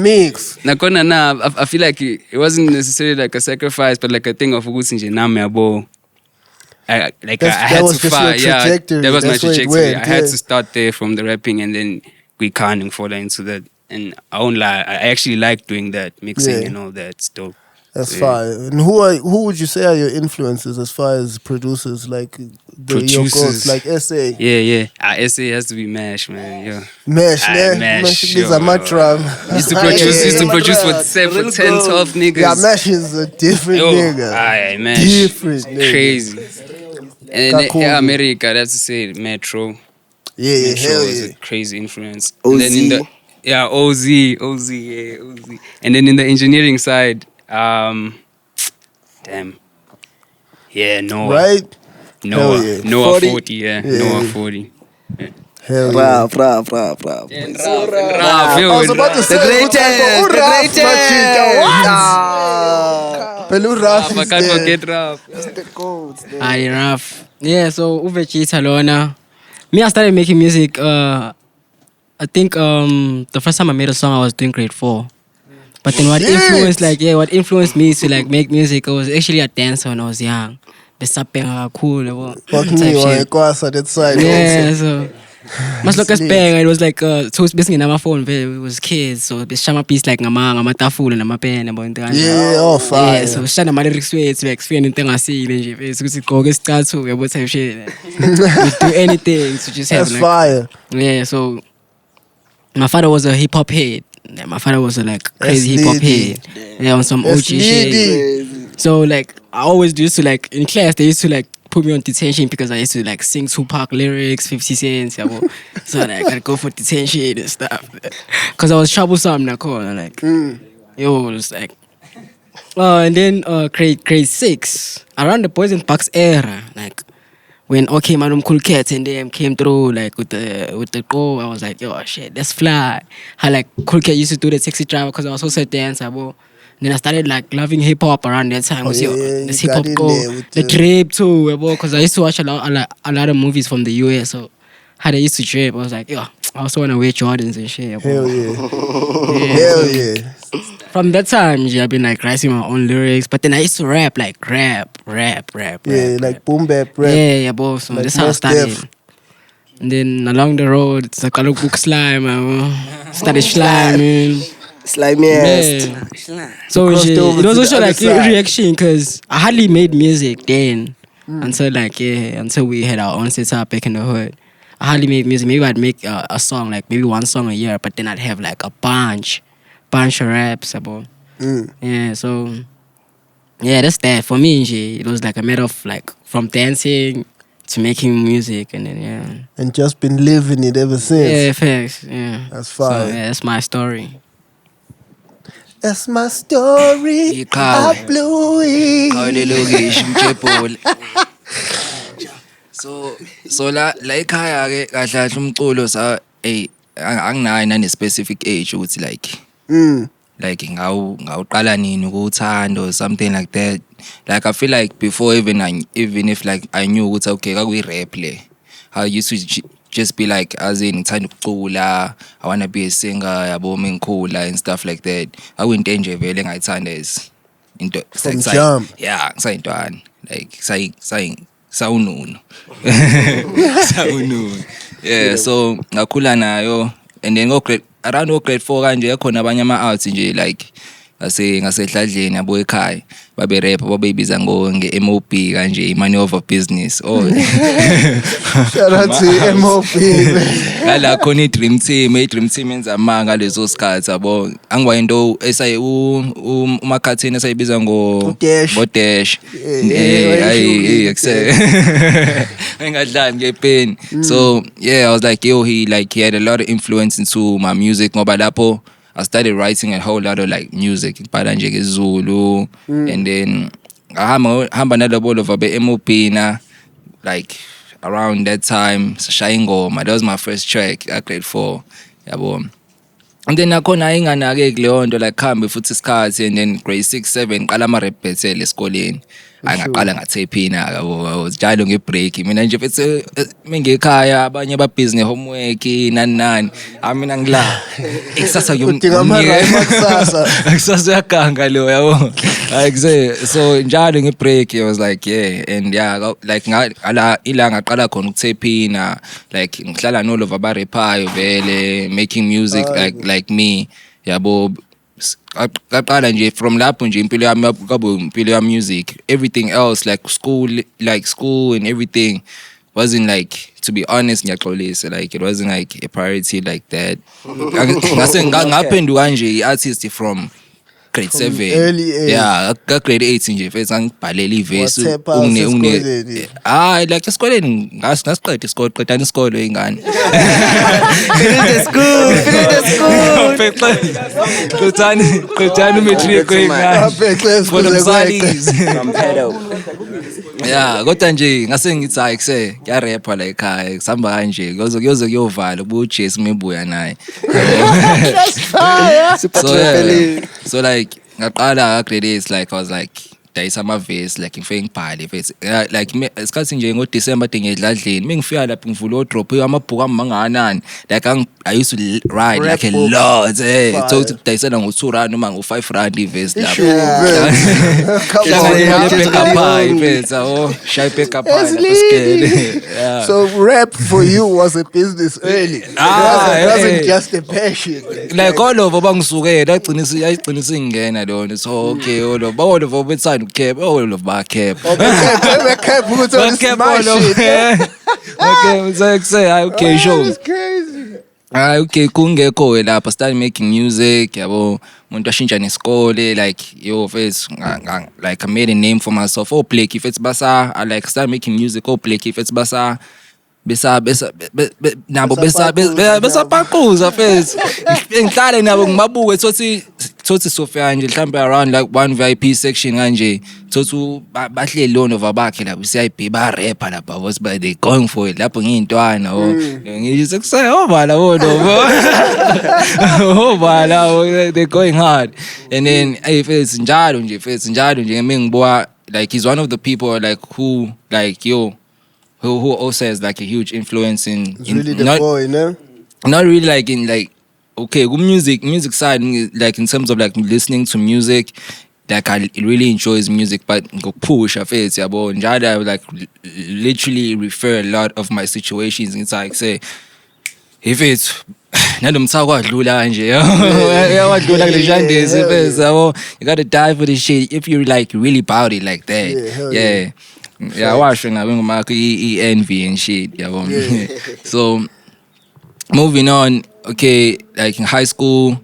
mix. I feel like it wasn't necessarily like a sacrifice, but like a thing of ukuthi nje nami yabo. I That had was to just your trajectory. that was my That's where it trajectory. went, I had yeah. to start there from the rapping and then we can't and fall into that. And I won't lie, I actually like doing that, mixing Yeah. and all that. It's dope. That's So, yeah. fine. And who would you say are your influences as far as producers, like your goals, Producers. like SA? Yeah. SA has to be Mash, man. Yeah. Mesh, yeah. Mash. Is a matram. Used to produce for 10, 12 niggas. Yeah, Mesh is a different nigga. Aye, Mash. Different nigga. Crazy. And then Kakhulu. America, I'd have to say Metro. Yeah, Metro hell was yeah. a crazy influence. OZ. And then in the OZ, yeah, OZ. And then in the engineering side, damn. Yeah, Noah. Right? Noah. Hell yeah. Noah 40. 40, yeah. Yeah. Noah 40. Hell yeah. Rap. I was about to say, The greatest. Pelu Raf I is can't there. forget Rap. Aye, rough. Yeah, so Uvechita Lona. Me, I started making music. I think the first time I made a song, I was doing grade 4. But then what influenced me to like make music, I was actually a dancer when I was young. Besapeng cool. Fuck me, I kwasa that side. Yeah, also. so mas look as bang, it was like so it's basically on my phone, it was kids, so the shama piece like ngama tafula nama pen about Yeah, oh fire. Yeah, so shana my lyrics way to explain anything I see nje. It's go get start to about type shit. We do anything to just have That's like fire. yeah, so my father was a hip hop head. Yeah, my father was a like crazy hip hop head. Yeah, on some OG shit. So like I always used to like in class they used to like put me on detention because I used to like sing Tupac lyrics, 50 cents. Yeah, so like, I gotta go for detention and stuff. Cause I was troublesome now, like yo, it was like and then grade 6 around the Boys and Parks era, like when okay Madam Cool Cats and them came through like with the go, I was like, yo shit, that's fly. How like Cool Cat used to do the sexy driver because I was also a dancer, bro. Then I started like loving hip hop around that time. This hip hop go, the drape too, because I used to watch a lot of movies from the US. So how they used to drape, I was like, yo, I also wanna wear Jordans and shit. Hell yeah. Hell yeah. From that time, I've been like writing my own lyrics, but then I used to rap, like rap. Yeah, like boom bap rap. Yeah, bro. So like that's how I started. And then along the road, it's like I look book slime. Started sliming. Slimy ass. So it was also like a reaction because I hardly made music then until we had our own setup back in the hood. I hardly made music. Maybe I'd make a song, like maybe one song a year, but then I'd have like a bunch of raps about. Yeah, so yeah, that's that. For me, it was like a matter of like from dancing to making music and then yeah. And just been living it ever since. Yeah, facts. Yeah. That's fine. So yeah, that's my story. That's my story. I blew it. So la ekhaya ke kahle kahle umculo sa anginayo nane specific age ukuthi like ngawuqala nini ukuthanda or something like that. Like I feel like before even if like I knew ukuthi okay kakuyi rap le, I used to just be like as in ngithanda ukucula, I want to be a singer, yabo mengikhula and stuff like that. Akuyinto enje vele engayithanda is into from jump. Yeah, ngisayintwana like sawununo. Yeah, so ngakhula nayo and then around grade 4 kanje khona abanye ama-arts nje like ngasehladleni yabo ekhaya babe rap babeyibiza nge-MOB kanje money over business. Shout out to MOB. Ngala khona i-dream team enza amanga lezo sikhathi yabo angwayinto umakhathini esayibiza ngo-dash engadlali ngepeni. So yeah, I was like yo, he had a lot of influence into my music ngoba lapho I started writing a whole lot of like music, ngibhala nje ngeZulu, and then hamba nalabo over be-MOB na like around that time sashaya ingoma. That was my first track at grade 4 yabo. And then nakhona inganake kuleyo nto like khambe futhi isikhathi, and then grade 6 7 ngiqala ama-rap battle esikoleni. Ngaqala ngathephina yabo, njalo ngebreak mina nje mfethu mengekhaya abanye babhizi ngehomework nani mina ngila ikusasa udinga ama-rhyme akusasa. akusasa yakanga lo yabo Like so njalo ngebreak I was like yeah, and yeah like ala ilanga qala khona ukuthephina like ngihlala nolova abaraphayo vele making music like me yabo qaqala nje from lapho nje impilo yami kabo impilo ya music. Everything else like school and everything wasn't like, to be honest ngiyaxolisa, like it wasn't like a priority like that. Ngase ngaphenduka nje i-artist from grade 7 early age. Yeah, ka grade 8 nje first ngibhalela ivesi esikoleni. Like esikoleni ngasiqeda isikole, qedani isikole ingane. Finish the school. Qedani matric ingane. For the studies. From pedo. Yeah, kodwa nje ngase ngithi hayi kuse ya rapper la ekhaya kusamba kanje kuyoze kuyovala ubuJesu mebuya naye. So like ngaqala grade 8 like I was like dayisa ama-verse like ngifike ngibhale verse like isikhathi nje ngo-December ngedladleni mengifika lapho ngivula odrop amabhuku amangakanani like I used to write like a lot so kudayisela ngo-2 rand noma ngo-5 rand i-verse lapho So rap for you was a business early. It wasn't just a passion. Like all of bangisukela ayigcinisa ingena lona so okay all of bethanda ukecap all of ba cap Cap ukuthi on smash it. Okay say okay show That's crazy. Okay kungekho lapha start making music yabo umuntu ashintsha nesikole like yo first like I made a name for myself. Oh Blake if it's basa I like start making music. Oh Blake if it's basa besa paquza first ngihlale nabo ngibabuke thothi Sofia nje mhlambe around like one VIP section kanje thothi bahleli lona vabakhe lapho CIB ba rapper lapha was by they going for it lapho ngiyintwana ngisho kusay obala obala they going hard and then first njalo nje mengibuka like he's one of the people like who like who also has like a huge influence in really the not, boy, no? Not really like in like okay, good music side like in terms of like listening to music, like I really enjoy his music, but go push a face yabo njalo I would like literally refer a lot of my situations. It's like say if it's nalomthako kwadlula kanje yawadlula kule jandesi first yabo you got to die for this shit if you like really about it like that. Yeah, washo nabe ngumaka envy and shit yabo. So moving on, okay, like in high school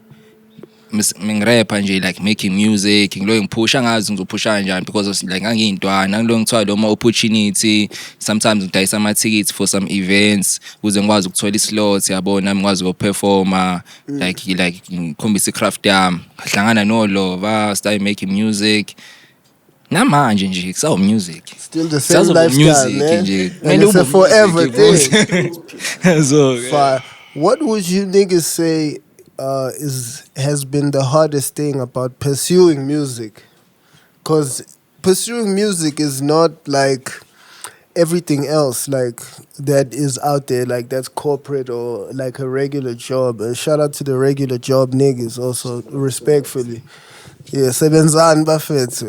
ngirapha nje like making music ngilo ngipusha ngazi ngizopusha kanjani because like ngangiyintwana ngilo ngithola lo opportunity sometimes ngidayisa ama tickets for some events ukuze ngikwazi ukuthola slots yabo nami ngikwazi ukuperforma like ngikhombisa icraft yami ngahlangana noLova start making music namanje nje kusawo music still the same lifestyle nje and it's a forever thing. So what would you niggas say has been the hardest thing about pursuing music? Because pursuing music is not like everything else like that is out there, like that's corporate or like a regular job. Shout out to the regular job niggas also, respectfully. Yeah, sebenzani bafethu.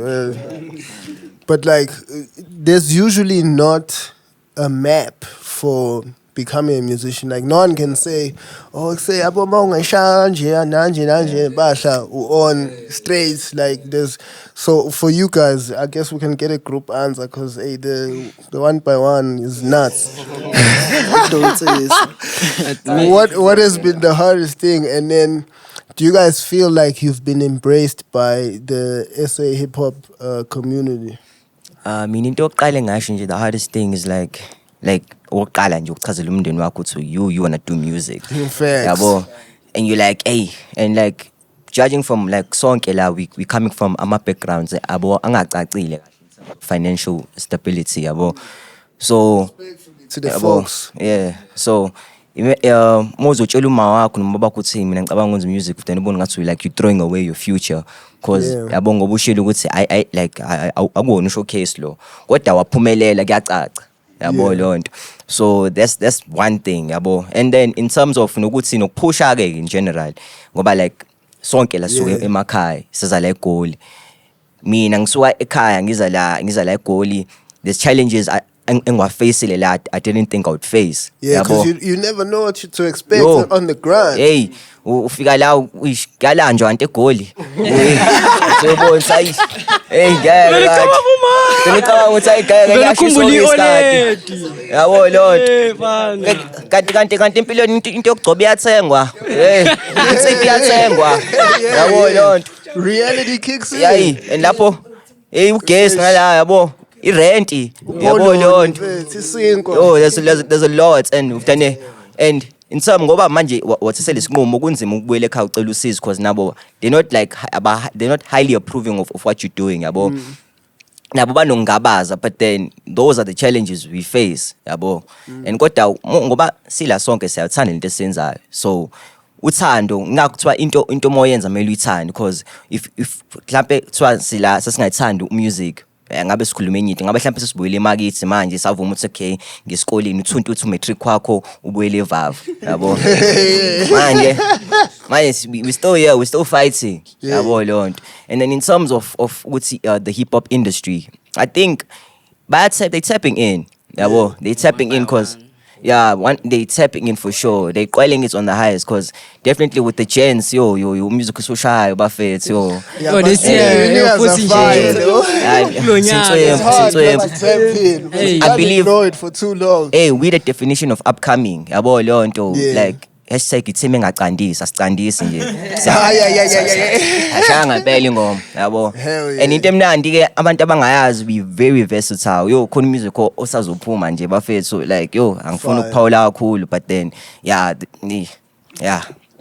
But like there's usually not a map for becoming a musician. Like no one can say, oh, say aboma ungashanje nanje basha on straight. Like there's so for you guys, I guess we can get a group answer because hey, the 1 by 1 is nuts. Don't say this. What has been the hardest thing? And then do you guys feel like you've been embraced by the SA hip hop community? Mina into yokuqala ngasho nje the hardest thing is like oqala nje ukuchazela umndeni wakho ukuthi you wanna do music. Facts. Yabo, and you like hey, and like judging from like sonke la we coming from ama backgrounds abo angacacile financial stability yabo. So to the folks. Yeah. So mozotshela uma wakho noma baba kuthi mina ngicabanga ukwenza music then ubona ngathi like you throwing away your future because yabo ngoba ushilo ukuthi I like akuwona showcase lo kodwa waphumelela kuyacaca yabo lonto. So that's one thing yabo. And then in terms of nokuthi nokupusha ke in general ngoba like sonke la suke emakhaya siza la eGoli mina ngisuka ekhaya ngiza la eGoli, there's challenges engiwafacile la I didn't think I would face. Yeah, because you never know what to expect Yo. on the ground. Hey, ufika la uyalanjwa anti eGoli. Uyabona sayi. Hey, ngeke. Ngicabanga ukuthi ayigaya ngiyashiso isikhathi. Yabo Lord. Kanti empilweni into yokugcoba iyathengwa. Hey, insipho iyathengwa. Yabo Lord. Reality kicks in. Yayi, and lapho hey ugesi ngala yabo. Irenti. Yabo Lord. Oh, there's a lot and in some ngoba manje wathi selisinqumo kunzima ukubuyela ekhaya ucela usizo because nabo they're not highly approving of what you're doing yabo. Nabo banongabaza, but then those are the challenges we face yabo. And kodwa ngoba sila sonke siyathanda into esenzayo, so uthando ngakuthiwa into moyenza mele uyithande, because if mhlambe kuthiwa sila sesingayithanda music ngabe sikhuluma enye into, ngabe mhlambe sesibuyele emakithi manje savuma ukuthi okay ngesikoleni uthunta uthi matric wakho ubuyele evavu yabo. manje we still here, we still fighting yabo lonto. And then in terms of the hip hop industry, I think they tapping in yabo. They tapping in because they tapping in for sure. They Qwellers it on the highest because definitely with the chance, yo music is so shy, buffet, yo. Yo, this year, I believe know it for too long. Hey, we the definition of upcoming. Yabo lonto like #itheme ngacandisa sicandisi nje. Ashanga ngempela ingoma yabo. And into emnandi ke abantu abangayazi we very versatile. Yo khona music osazophuma nje bafethu like yo angifuni ukuphawula kakhulu, but then yeah.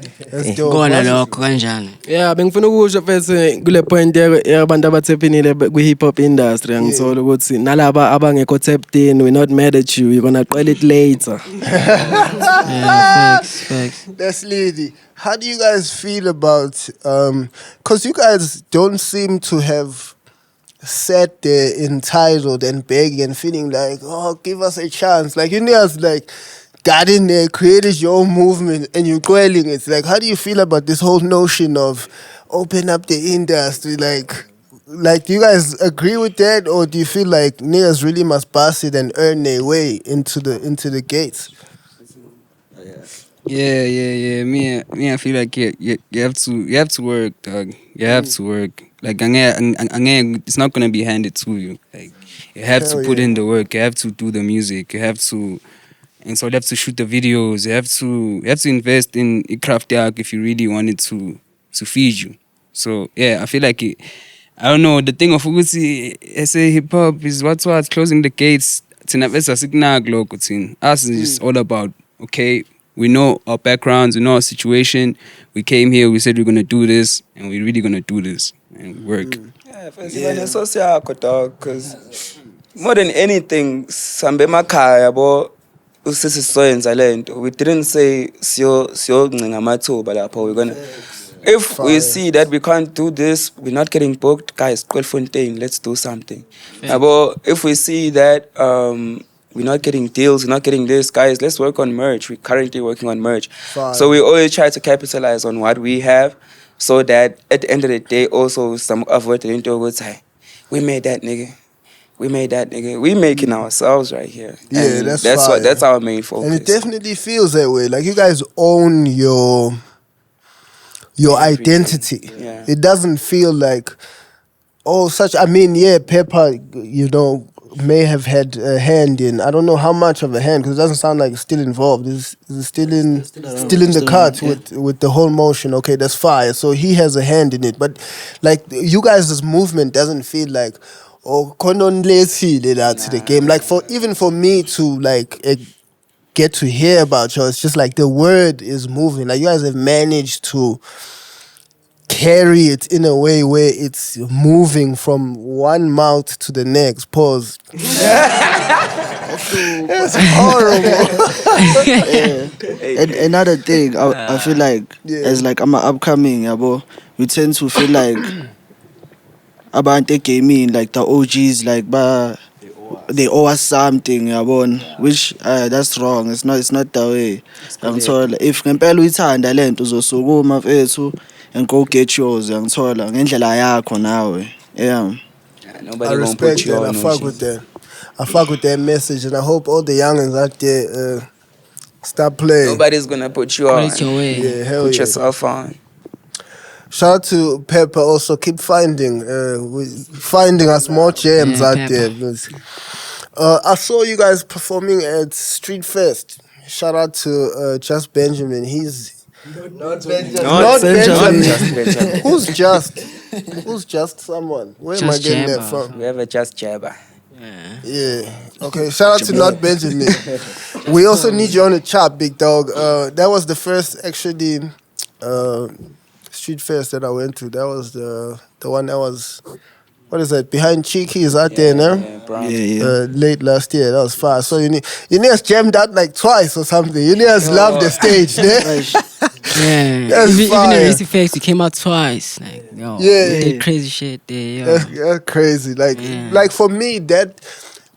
Ngona lokho kanjani? Yeah, bengifuna ukusho mfethu kule point yabantu abathepinile kwi hip hop industry, angithola ukuthi nalaba abangekho tapped in, we're not mad at you, you're gonna Qwell it later. Facts. That's Lady. How do you guys feel about because you guys don't seem to have sat there entitled and begging and feeling like, oh, give us a chance. Like you know, like got in there, created your own movement, and you're Qwelling it. Like, how do you feel about this whole notion of open up the industry? Like, do you guys agree with that, or do you feel like niggas really must pass it and earn their way into the gates? Yeah. Me, I feel like you have to work, dog. You have to work. Like, it's not gonna be handed to you. Like, you have to put in the work. You have to do the music. You have to. And so you have to shoot the videos. You have to invest in craft work if you really want it to feed you. So yeah, I feel like I don't know. The thing of Ugusi, SA hip hop is what's closing the gates. Us is just all about okay. We know our backgrounds. We know our situation. We came here. We said we're gonna do this, and we're really gonna do this and work. Because more than anything, sambe makaya bo. We didn't say we're gonna. If we see that we can't do this, we're not getting booked, guys. Fontaine, let's do something. If we see that we're not getting deals, we're not getting this, guys, let's work on merch. We're currently working on merch, so we always try to capitalize on what we have, so that at the end of the day, also some of what the intro would say, we made that nigga. We making ourselves right here. Yeah, and that's our main focus. And it definitely feels that way. Like you guys own your identity. Yeah. It doesn't feel like Pepper, may have had a hand in. I don't know how much of a hand, because it doesn't sound like it's still involved. Is still in the cut with the whole motion. Okay, that's fire. So he has a hand in it. But like you guys' movement doesn't feel like that to the game. Like for me to like get to hear about you, it's just like the word is moving. Like you guys have managed to carry it in a way where it's moving from one mouth to the next. Pause. That's horrible. And another thing, I feel like as like I'm an upcoming, we tend to feel like abantu gaming, like the OGs, like they owe us something, which that's wrong. It's not that way. So if ngempela uyithanda lento uzosukuma mfethu and go get yours, ngithola ngendlela yakho nawe. Yeah. Nobody I gonna respect put you that. I on. fuck with that. I fuck with that message, and I hope all the youngins out there stop playing. Nobody's gonna put you Credit your on. way. Yeah, hell Put yeah. yourself on. Shout out to Pepper. Also, keep finding us more gems Yeah, out Pepper. there. Because, I saw you guys performing at Street Fest. Shout out to Just Benjamin. He's not Benjamin. Not Benjamin. Just Benjamin. Who's just? Who's just someone? Where am I Just getting that Jabba. from? We have a Just Jabba. Yeah. Okay. Shout out to Not Benjamin. We also need you on the chop, big dog. That was the first actually street fest that I went to. That was the one that was, what is that, behind Cheeky's out there now. Late last year. That was fast. So you us jammed out like twice or something. You us loved the stage, né? Yeah. That's Even fire. the Racy Facts, we came out twice. Like, yo, Yeah. we did crazy shit there. Yo. That's crazy. Like for me, that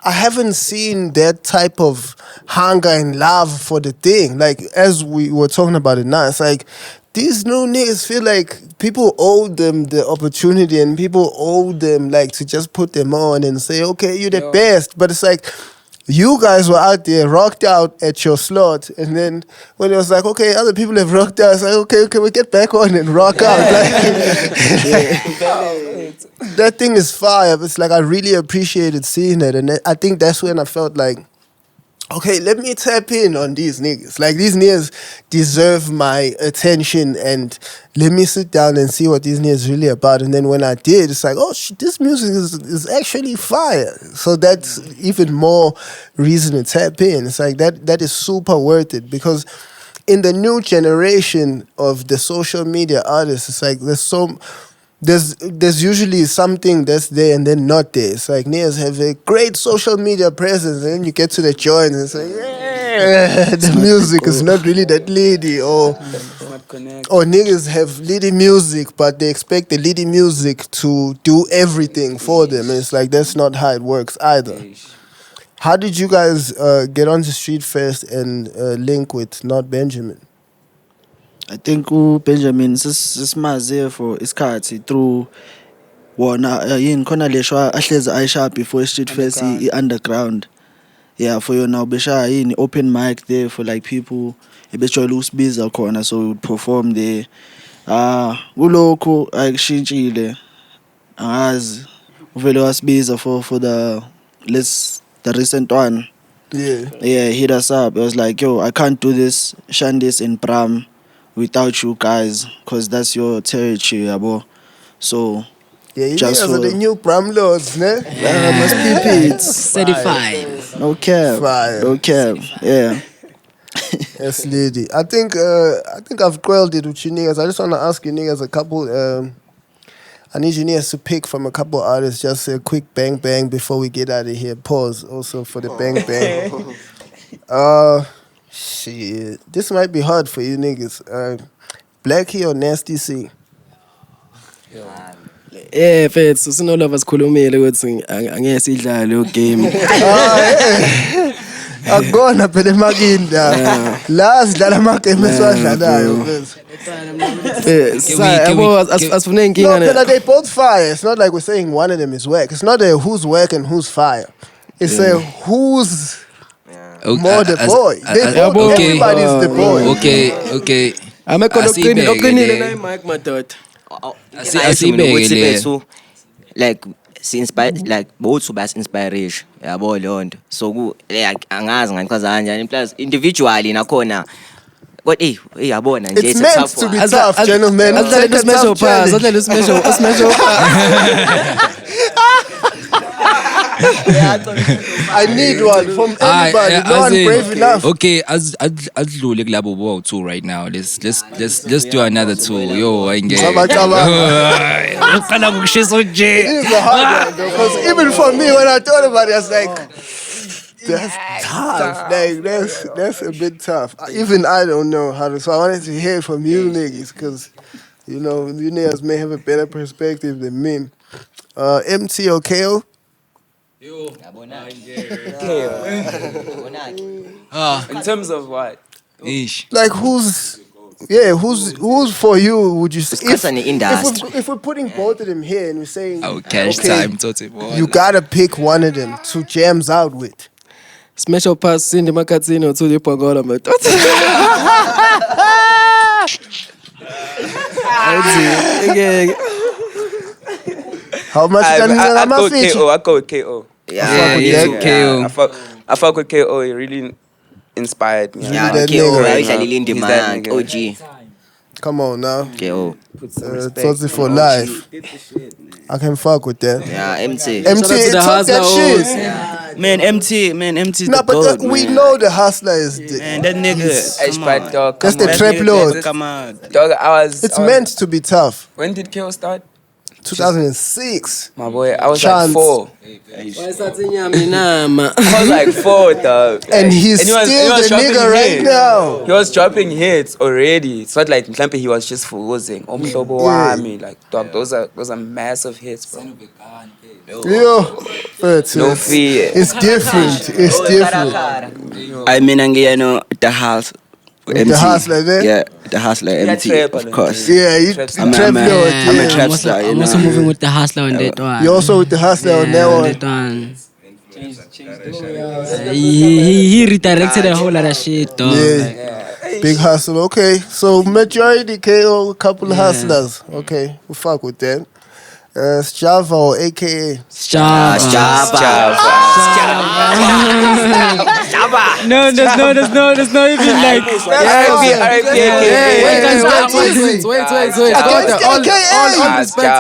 I haven't seen that type of hunger and love for the thing. Like as we were talking about it now, it's like these new niggas feel like people owe them the opportunity and people owe them like to just put them on and say, okay, you're the best. But it's like you guys were out there, rocked out at your slot, and then when it was like, okay, other people have rocked out, it's like, okay, we get back on and rock out. That thing is fire. It's like I really appreciated seeing it, and I think that's when I felt like, okay, let me tap in on these niggas. Like these niggas deserve my attention, and let me sit down and see what these niggas really about. And then when I did, it's like, oh, this music is actually fire. So that's even more reason to tap in. It's like that is super worth it, because in the new generation of the social media artists, it's like there's usually something that's there and then not there. It's like niggas have a great social media presence, and then you get to the joint and it's like, the music is not really that lady, or niggas have lady music, but they expect the lady music to do everything for them, and it's like that's not how it works either. How did you guys get onto Street Fest and link with Not Benjamin? I think Benjamin sisimaze for isikhathi through wona yini khona lesho ahlezi ayishaya before Street Fest i-underground. Yeah, for yona ubeshaya yini open mic there for like people ebejwayele usibiza khona, so we would perform there. Kulokhu ayikushintshile, angazi uvele wasibiza for the recent one. Yeah, hit us up. It was like, yo, I can't do this Shandis in Bram without you guys, because that's your territory, yabo. So yeah, you just guys for are the new Bram Lords, ne? must be Pete. Certified. No cap. Fire. No cap. Yeah. Yes, lady. I think I've quelled it with you niggas. I just want to ask you niggas a couple. I need you niggas to pick from a couple artists. Just a quick bang bang before we get out of here. Pause also for the bang bang. Shit. This might be hard for you niggas. Blackie or Nasty C? Yeah, mfethu sinolova sikhulumile ukuthi angeke sidlale lo game. Akona phela emakinda. La sidlala amagame esiwadlalayo. Asifune No, inkinga phela they both fire. It's not like we're saying one of them is whack. It's not a who's whack and who's fire. It's a who's more the boy. Everybody's the boy. Okay. oqinile naye mic madoda. Asibeke le. Like like both bas inspiration yabo leyo nto, so angazi ngani chaza kanjani, plus individually nakhona kodwa yabona nje It's meant to be tough, gentlemen. Take a tough challenge. I need one from anybody. No one brave enough. Okay, adlule kulabo bo two right now. Let's do another two. Yo, I ain't It is a hard one though, because even for me, when I thought about it, I was like, that's tough. Like, that's a bit tough. Even I don't know how to. So I wanted to hear from you niggas, because you niggas may have a better perspective than me. MT or KO? In terms of what? Like who's who's for you? Would you say Discuss on the industry. if we're putting both of them here and we're saying Oh, cash time, totally. you gotta pick one of them to jams out with. Smash up pass Cindy Makatino to the Pagola method. How much I can go you with KO. I go with KO. Yeah, KO. I fuck with KO. He really inspired me. Yeah, that KO, nigga. I usually in He's that demand. nigga. OG, Come on now. KO. Totally for life. I can fuck with that. Yeah, MT. MT, Shout out to the talk that Hustler shit. Man, MT's Nah, the but goat, we man. know the hustler is Man, that nigga. he's- Come on. Dog, That's come the on. trap lord. Come on. Dog, I was. It's meant to be tough. When did KO start? 2006. My boy, I was Chance. like 4. I was like 4, dog. And he's he was still the dropping nigga right hits. now. He was dropping hits already. It's not like Mhlampe he was just fooling. Omhlobo wami. Like, dog, those are massive hits, bro. Yo, but, No fear. It's different. It's different. I mean, the house. With the hustler there? Yeah, the hustler MT, trap, of course. Yeah, you Trap trap star. lord. I'm a yeah. trap star, you I'm also know. moving with the hustler on that one. You also with the hustler on that on one. that one. He redirected a whole lot of shit, dog. Yeah. Big hustle. Okay, so majority KO, a couple of hustlers. Okay, we fuck with that. Java or AKA. No, there's no even like.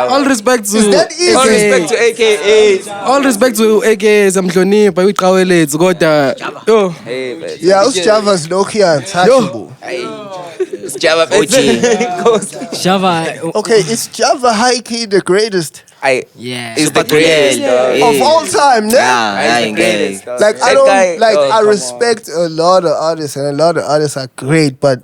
All respect to Is that easy? All respect to AKA. all respect to AKAs. I'm Hlonipha with Qwellers. Kodwa yo Hey, man. Yeah, us Java's low-key untouchable. It's Java. Java. Okay, is Java high-key the greatest Yeah. It's the greatest, dog. of all time, ne? Yeah, He's the greatest, dog. Like, I That don't, guy- like, oh, I come respect a lot of artists, and a lot of artists are great, but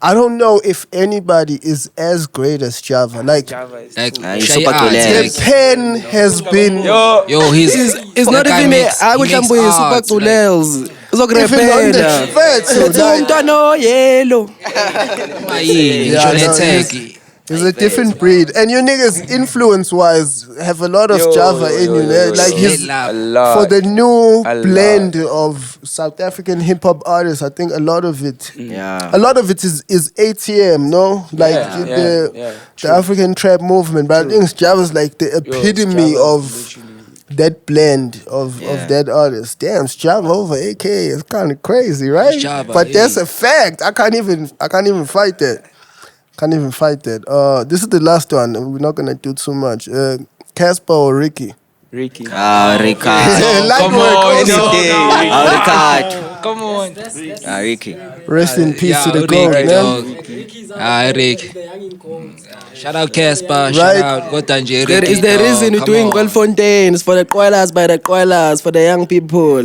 I don't know if anybody is as great as Java. Like, Java is Like, he's Shay super Arts, cool, the pen has been... Yo, he's it's not that guy even makes- I he would makes super art, like- Qwellers. Even on the Uzokurepela. thread, so like, Umntwana yellow. Yeah, I know, Tag. it's a different breed. And you niggas, influence-wise, have a lot of Java in you, ne? Like, his... a lot. For the new A blend of South African hip hop artists, I think a lot of it, a lot of it is ATM, no, like the African trap movement. But I think Java's like the epitome of that blend of that artist. Damn, Java over AK is kind of crazy, right? Java, but that's a fact. I can't even fight that. Can't even fight that. This is the last one. We're not gonna do too much. Casper or Ricky? Ricky. Ricard. Light Come work on, also. Ricard. Come on. Ricky. Rest in peace to the Rick, goat, man. dog. Rick. Shout out Casper. Right. Shout out Gotanje. There is the reason we're doing Quellfontaine. It's for the Qwellers by the Qwellers, for the young people.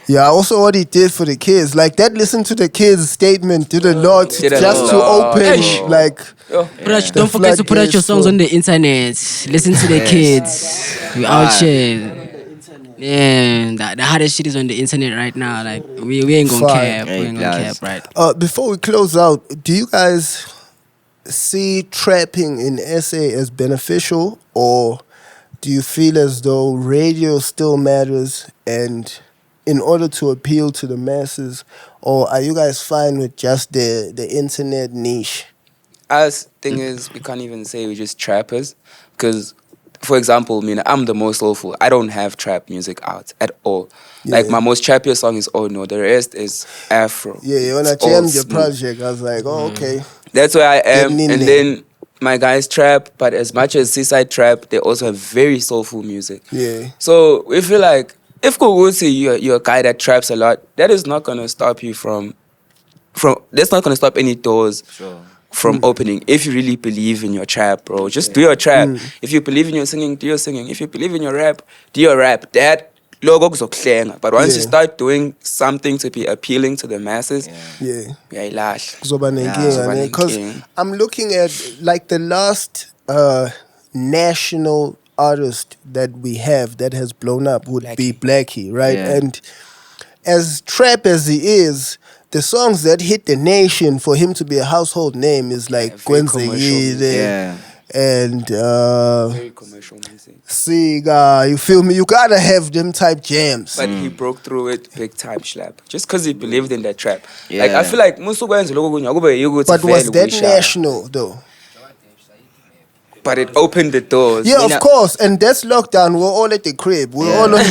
Yeah, also what he did for the kids. Like that listen to the kids statement did a lot Did a just to lot. open like Don't forget to put out your songs on the internet. Listen to the kids. We out here. Yeah, the hardest shit is on the internet right now. Like we ain't gonna Fine. cap. We ain't gonna cap, right? before we close out, do you guys see trapping in SA as beneficial, or do you feel as though radio still matters and in order to appeal to the masses, or are you guys fine with just the internet niche? Us thing is, we can't even say we're just trappers, because, for example, I'm the most soulful. I don't have trap music out at all. Like my most trappier song is Oh No. The rest is Afro. Yeah, when I It's all jammed your smooth. project, I was like, oh, okay. That's where I am. Getting in And there. then my guys trap, but as much as Seaside trap, they also have very soulful music. Yeah. So we feel like if Kuguti, you're a guy that traps a lot, that is not gonna stop you from that's not gonna stop any doors from opening. If you really believe in your trap, bro, just do your trap. If you believe in your singing, do your singing. If you believe in your rap, do your rap. That logo kuzoklenga. But once you start doing something to be appealing to the masses, uyayilahla. Kuzoba nenkinga, ne? Because nenkinga. I'm looking at like the last national artist that we have that has blown up would be Blackie, right? Yeah. And as trap as he is, the songs that hit the nation for him to be a household name is like very commercial music. Yeah. and Very commercial music. Siga, you feel me? You gotta have them type jams. But he broke through it big time slap. Just because he believed in that trap. Yeah. Like I feel like most of But was that national though? But it opened the doors. Yeah, of course. And that's lockdown. We're all at the crib. We're all on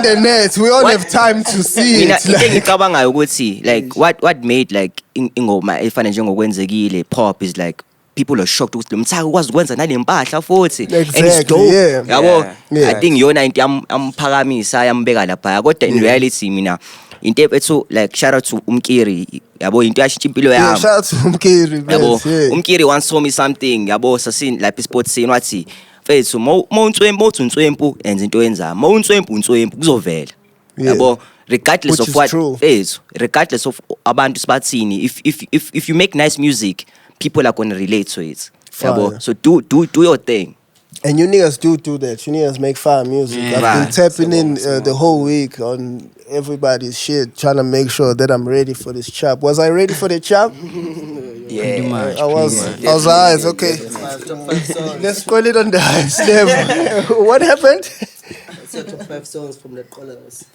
the net. We all have time to see Mina it. into Like, engicabangayo ukuthi like what made like ingoma efana njengokwenzekile pop is like people are shocked ukuthi lo mthaka ukwazi ukwenza nale mpahla futhi and it's Exactly, dope. yeah. Yabo, Yeah. I think yona into yamphakamisa yambeka lapha kodwa in reality mina into ethu like shout out to Umkiri yabo into yashintsha impilo yeah, yami. shout out to Umkiri, Yabo, yeah. Umkiri once told me something yabo sasin like sports scene wathi mfethu mawuntswempu enza into yenza mawuntswempu kuzovela. Yeah. Yabo, regardless Which of is what true. is, regardless of abantu sibathini, if you make nice music, people are gonna relate to it. Fire. Yabo, so do your thing. And you niggas do that. You niggas make fire music. Yeah. I've been tapping in the whole week on everybody's shit, trying to make sure that I'm ready for this chop. Was I ready for the chop? Yeah. I was eyes, okay. Let's call it on the highest level. What happened? Top 5 songs from the Qwellers.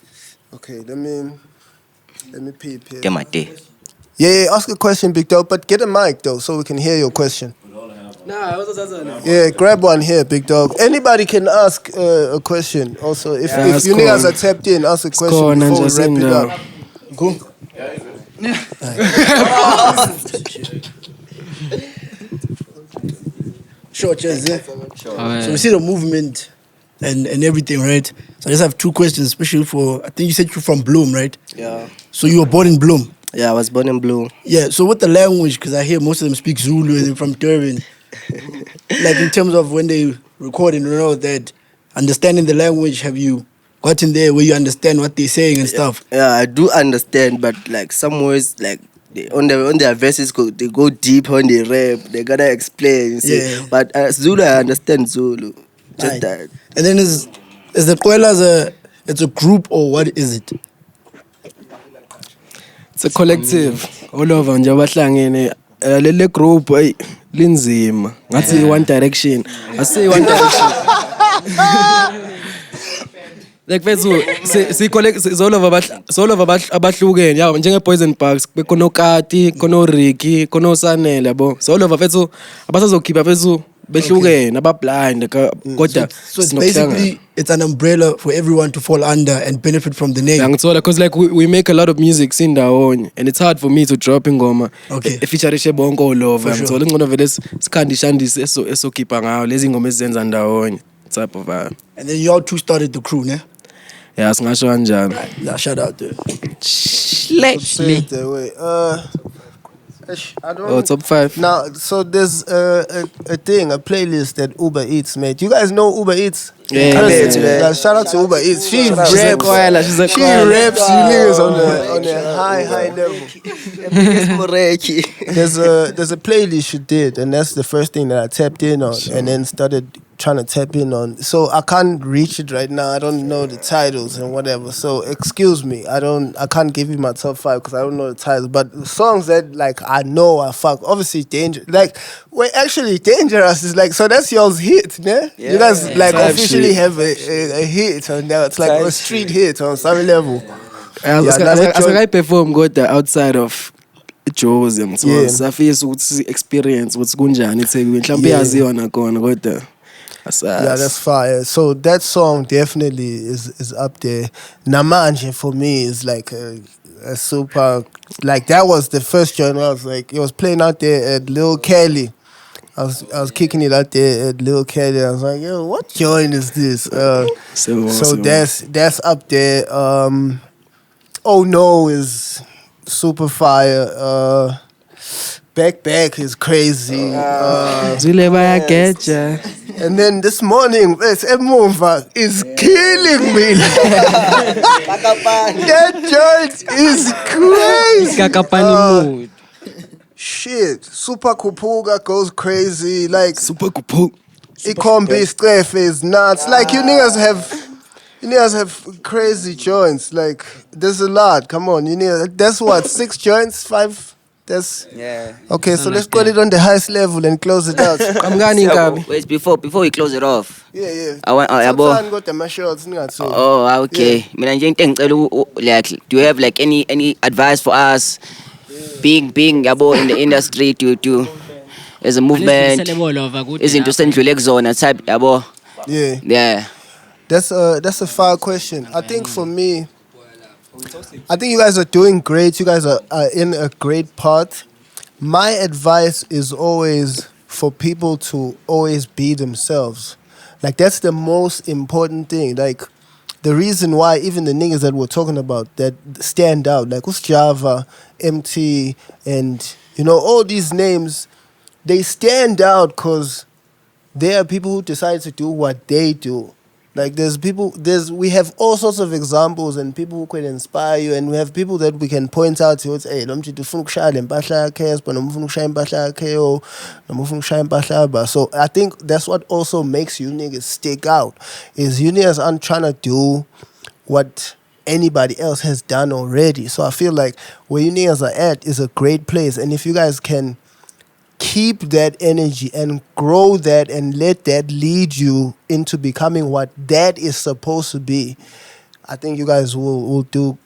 Okay, let me peep here. Get my day. Yeah, ask a question, Big Dog, but get a mic though so we can hear your question. Yeah, grab one here, Big Dog. Anybody can ask a question also. If you niggas are tapped in, ask a question before we wrap it up. Go. Sure, Chaz, yeah? So we see the movement and everything, right? So I just have 2 questions, especially for, I think you said you're from Bloom, right? Yeah. So you were born in Bloom? Yeah, I was born in Bloom. Yeah, so with the language, because I hear most of them speak Zulu and they're from Durban. Like in terms of when they recording and all that, understanding the language, have you gotten there where you understand what they're saying and stuff? Yeah, I do understand, but like some words, like on their verses, they go deep on the rap. They gotta explain. You see? Yeah. But Zulu, I understand Zulu. Just Right. that. And then is the Qwellers it's a group or what is it? It's a collective. All over nje abahlangene lele group ay linzima. Ngathi one direction. I say one direction. Like bethu si collect all of abahlukene yabo njenge Poison Bugs bekono Kati, kono Ricky, kono Sanele yabo. So all of bethu abasazokhipha bethu behlukene abablind kodwa So it's basically it's an umbrella for everyone to fall under and benefit from the name. because like we make a lot of music sindawonye and it's hard for me to drop ingoma featureishe bonke all over. Ngithola ingcono vele sikhandishandise esokhipha ngayo lezi ngoma ezenza ndawonye type of vibe. And then you all 2 started the crew, ne? Yeah, singasho kanjalo. Nah, shout out there. Say it that way. I don't top 5. Now, so there's a thing, a playlist that Uber Eats made. You guys know Uber Eats? Yeah. Shout out to Uber Eats. She raps. She's a Qwella, she's a She Qwella. raps. You niggas on a high level. There's a playlist she did, and that's the first thing that I tapped in on, and then started trying to tap in on. So I can't reach it right now. I don't know the titles and whatever. So excuse me. I can't give you my top 5 because I don't know the titles. But the songs that like I know I fuck. Obviously Dangerous. Like wait, actually Dangerous is like, so that's y'all's hit, yeah? You guys like officially have a hit on that. It's like a street hit on some level. I perform kodwa outside of Joe's ngithola safisa ukuthi experience what's kunjani eThekwini mhlawumbe yaziwa nakhona kodwa yeah, that's fire. So that song definitely is up there. Namanje for me is like a super, like that was the first joint where I was like, it was playing out there at Lil Kelly. I was kicking it out there at Lil Kelly. I was like, yo, what joint is this? So that's up there. Oh No is super fire. Back is crazy. Zule bayageja. And then this morning, Emova is killing me. That joint is crazy. Kakapani mood. Shit. Super Kupuga goes crazy. Like Super Kupu. Ikombi Strefe is nuts. Like you niggas have You niggas have crazy joints. Like, there's a lot. Come on, that's what, 6 joints, 5. That's Yeah. okay. So Something let's like call that. it on the highest level and close it out. Kamngani Nkabi? Wait, before we close it off. Yeah. I want yabo. Sometimes got the mashots, nigga. So Oh, okay. Mina nje into engicela like, do you have like any advice for us being yabo in the industry to as a movement? Izinto sendlule kuzona type yabo. yeah. Yeah. That's a fire question. I think for me, I think you guys are doing great. You guys are in a great part. My advice is always for people to always be themselves. Like, that's the most important thing. Like, the reason why even the niggas that we're talking about that stand out, like who's Java, MT, and all these names, they stand out because there are people who decide to do what they do. Like, we have all sorts of examples and people who can inspire you, and we have people that we can point out to. It's, hey, lo mntu ufuna ukushaya le mpahla yakhe, sibona noma ufuna ukushaya impahla yakhe, or noma ufuna ukushaya impahla yaba. So I think that's what also makes you niggas stick out, is you niggas aren't trying to do what anybody else has done already. So I feel like where you niggas are at is a great place, and if you guys can keep that energy and grow that and let that lead you into becoming what that is supposed to be, I think you guys will do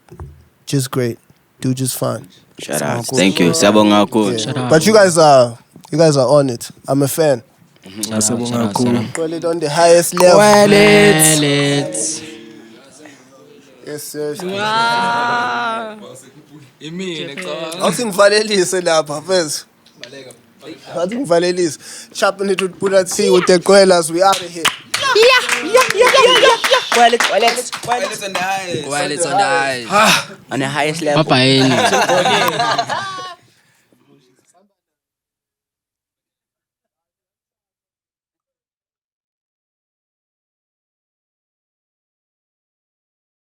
just great, do just fine. Shout out. Thank you. Siyabonga kakhulu. Yeah. But you guys are on it. I'm a fan. Asibonga kakhulu. Call it on the highest level. Qwellers. Yes, sir. Imini Awuthi ngivalelise lapha first. Awuthi ngivalelise. Choppin It with Bhuda T with the Qwellers. We out of here. Qwellers on the highest. On the highest level. Bye bye.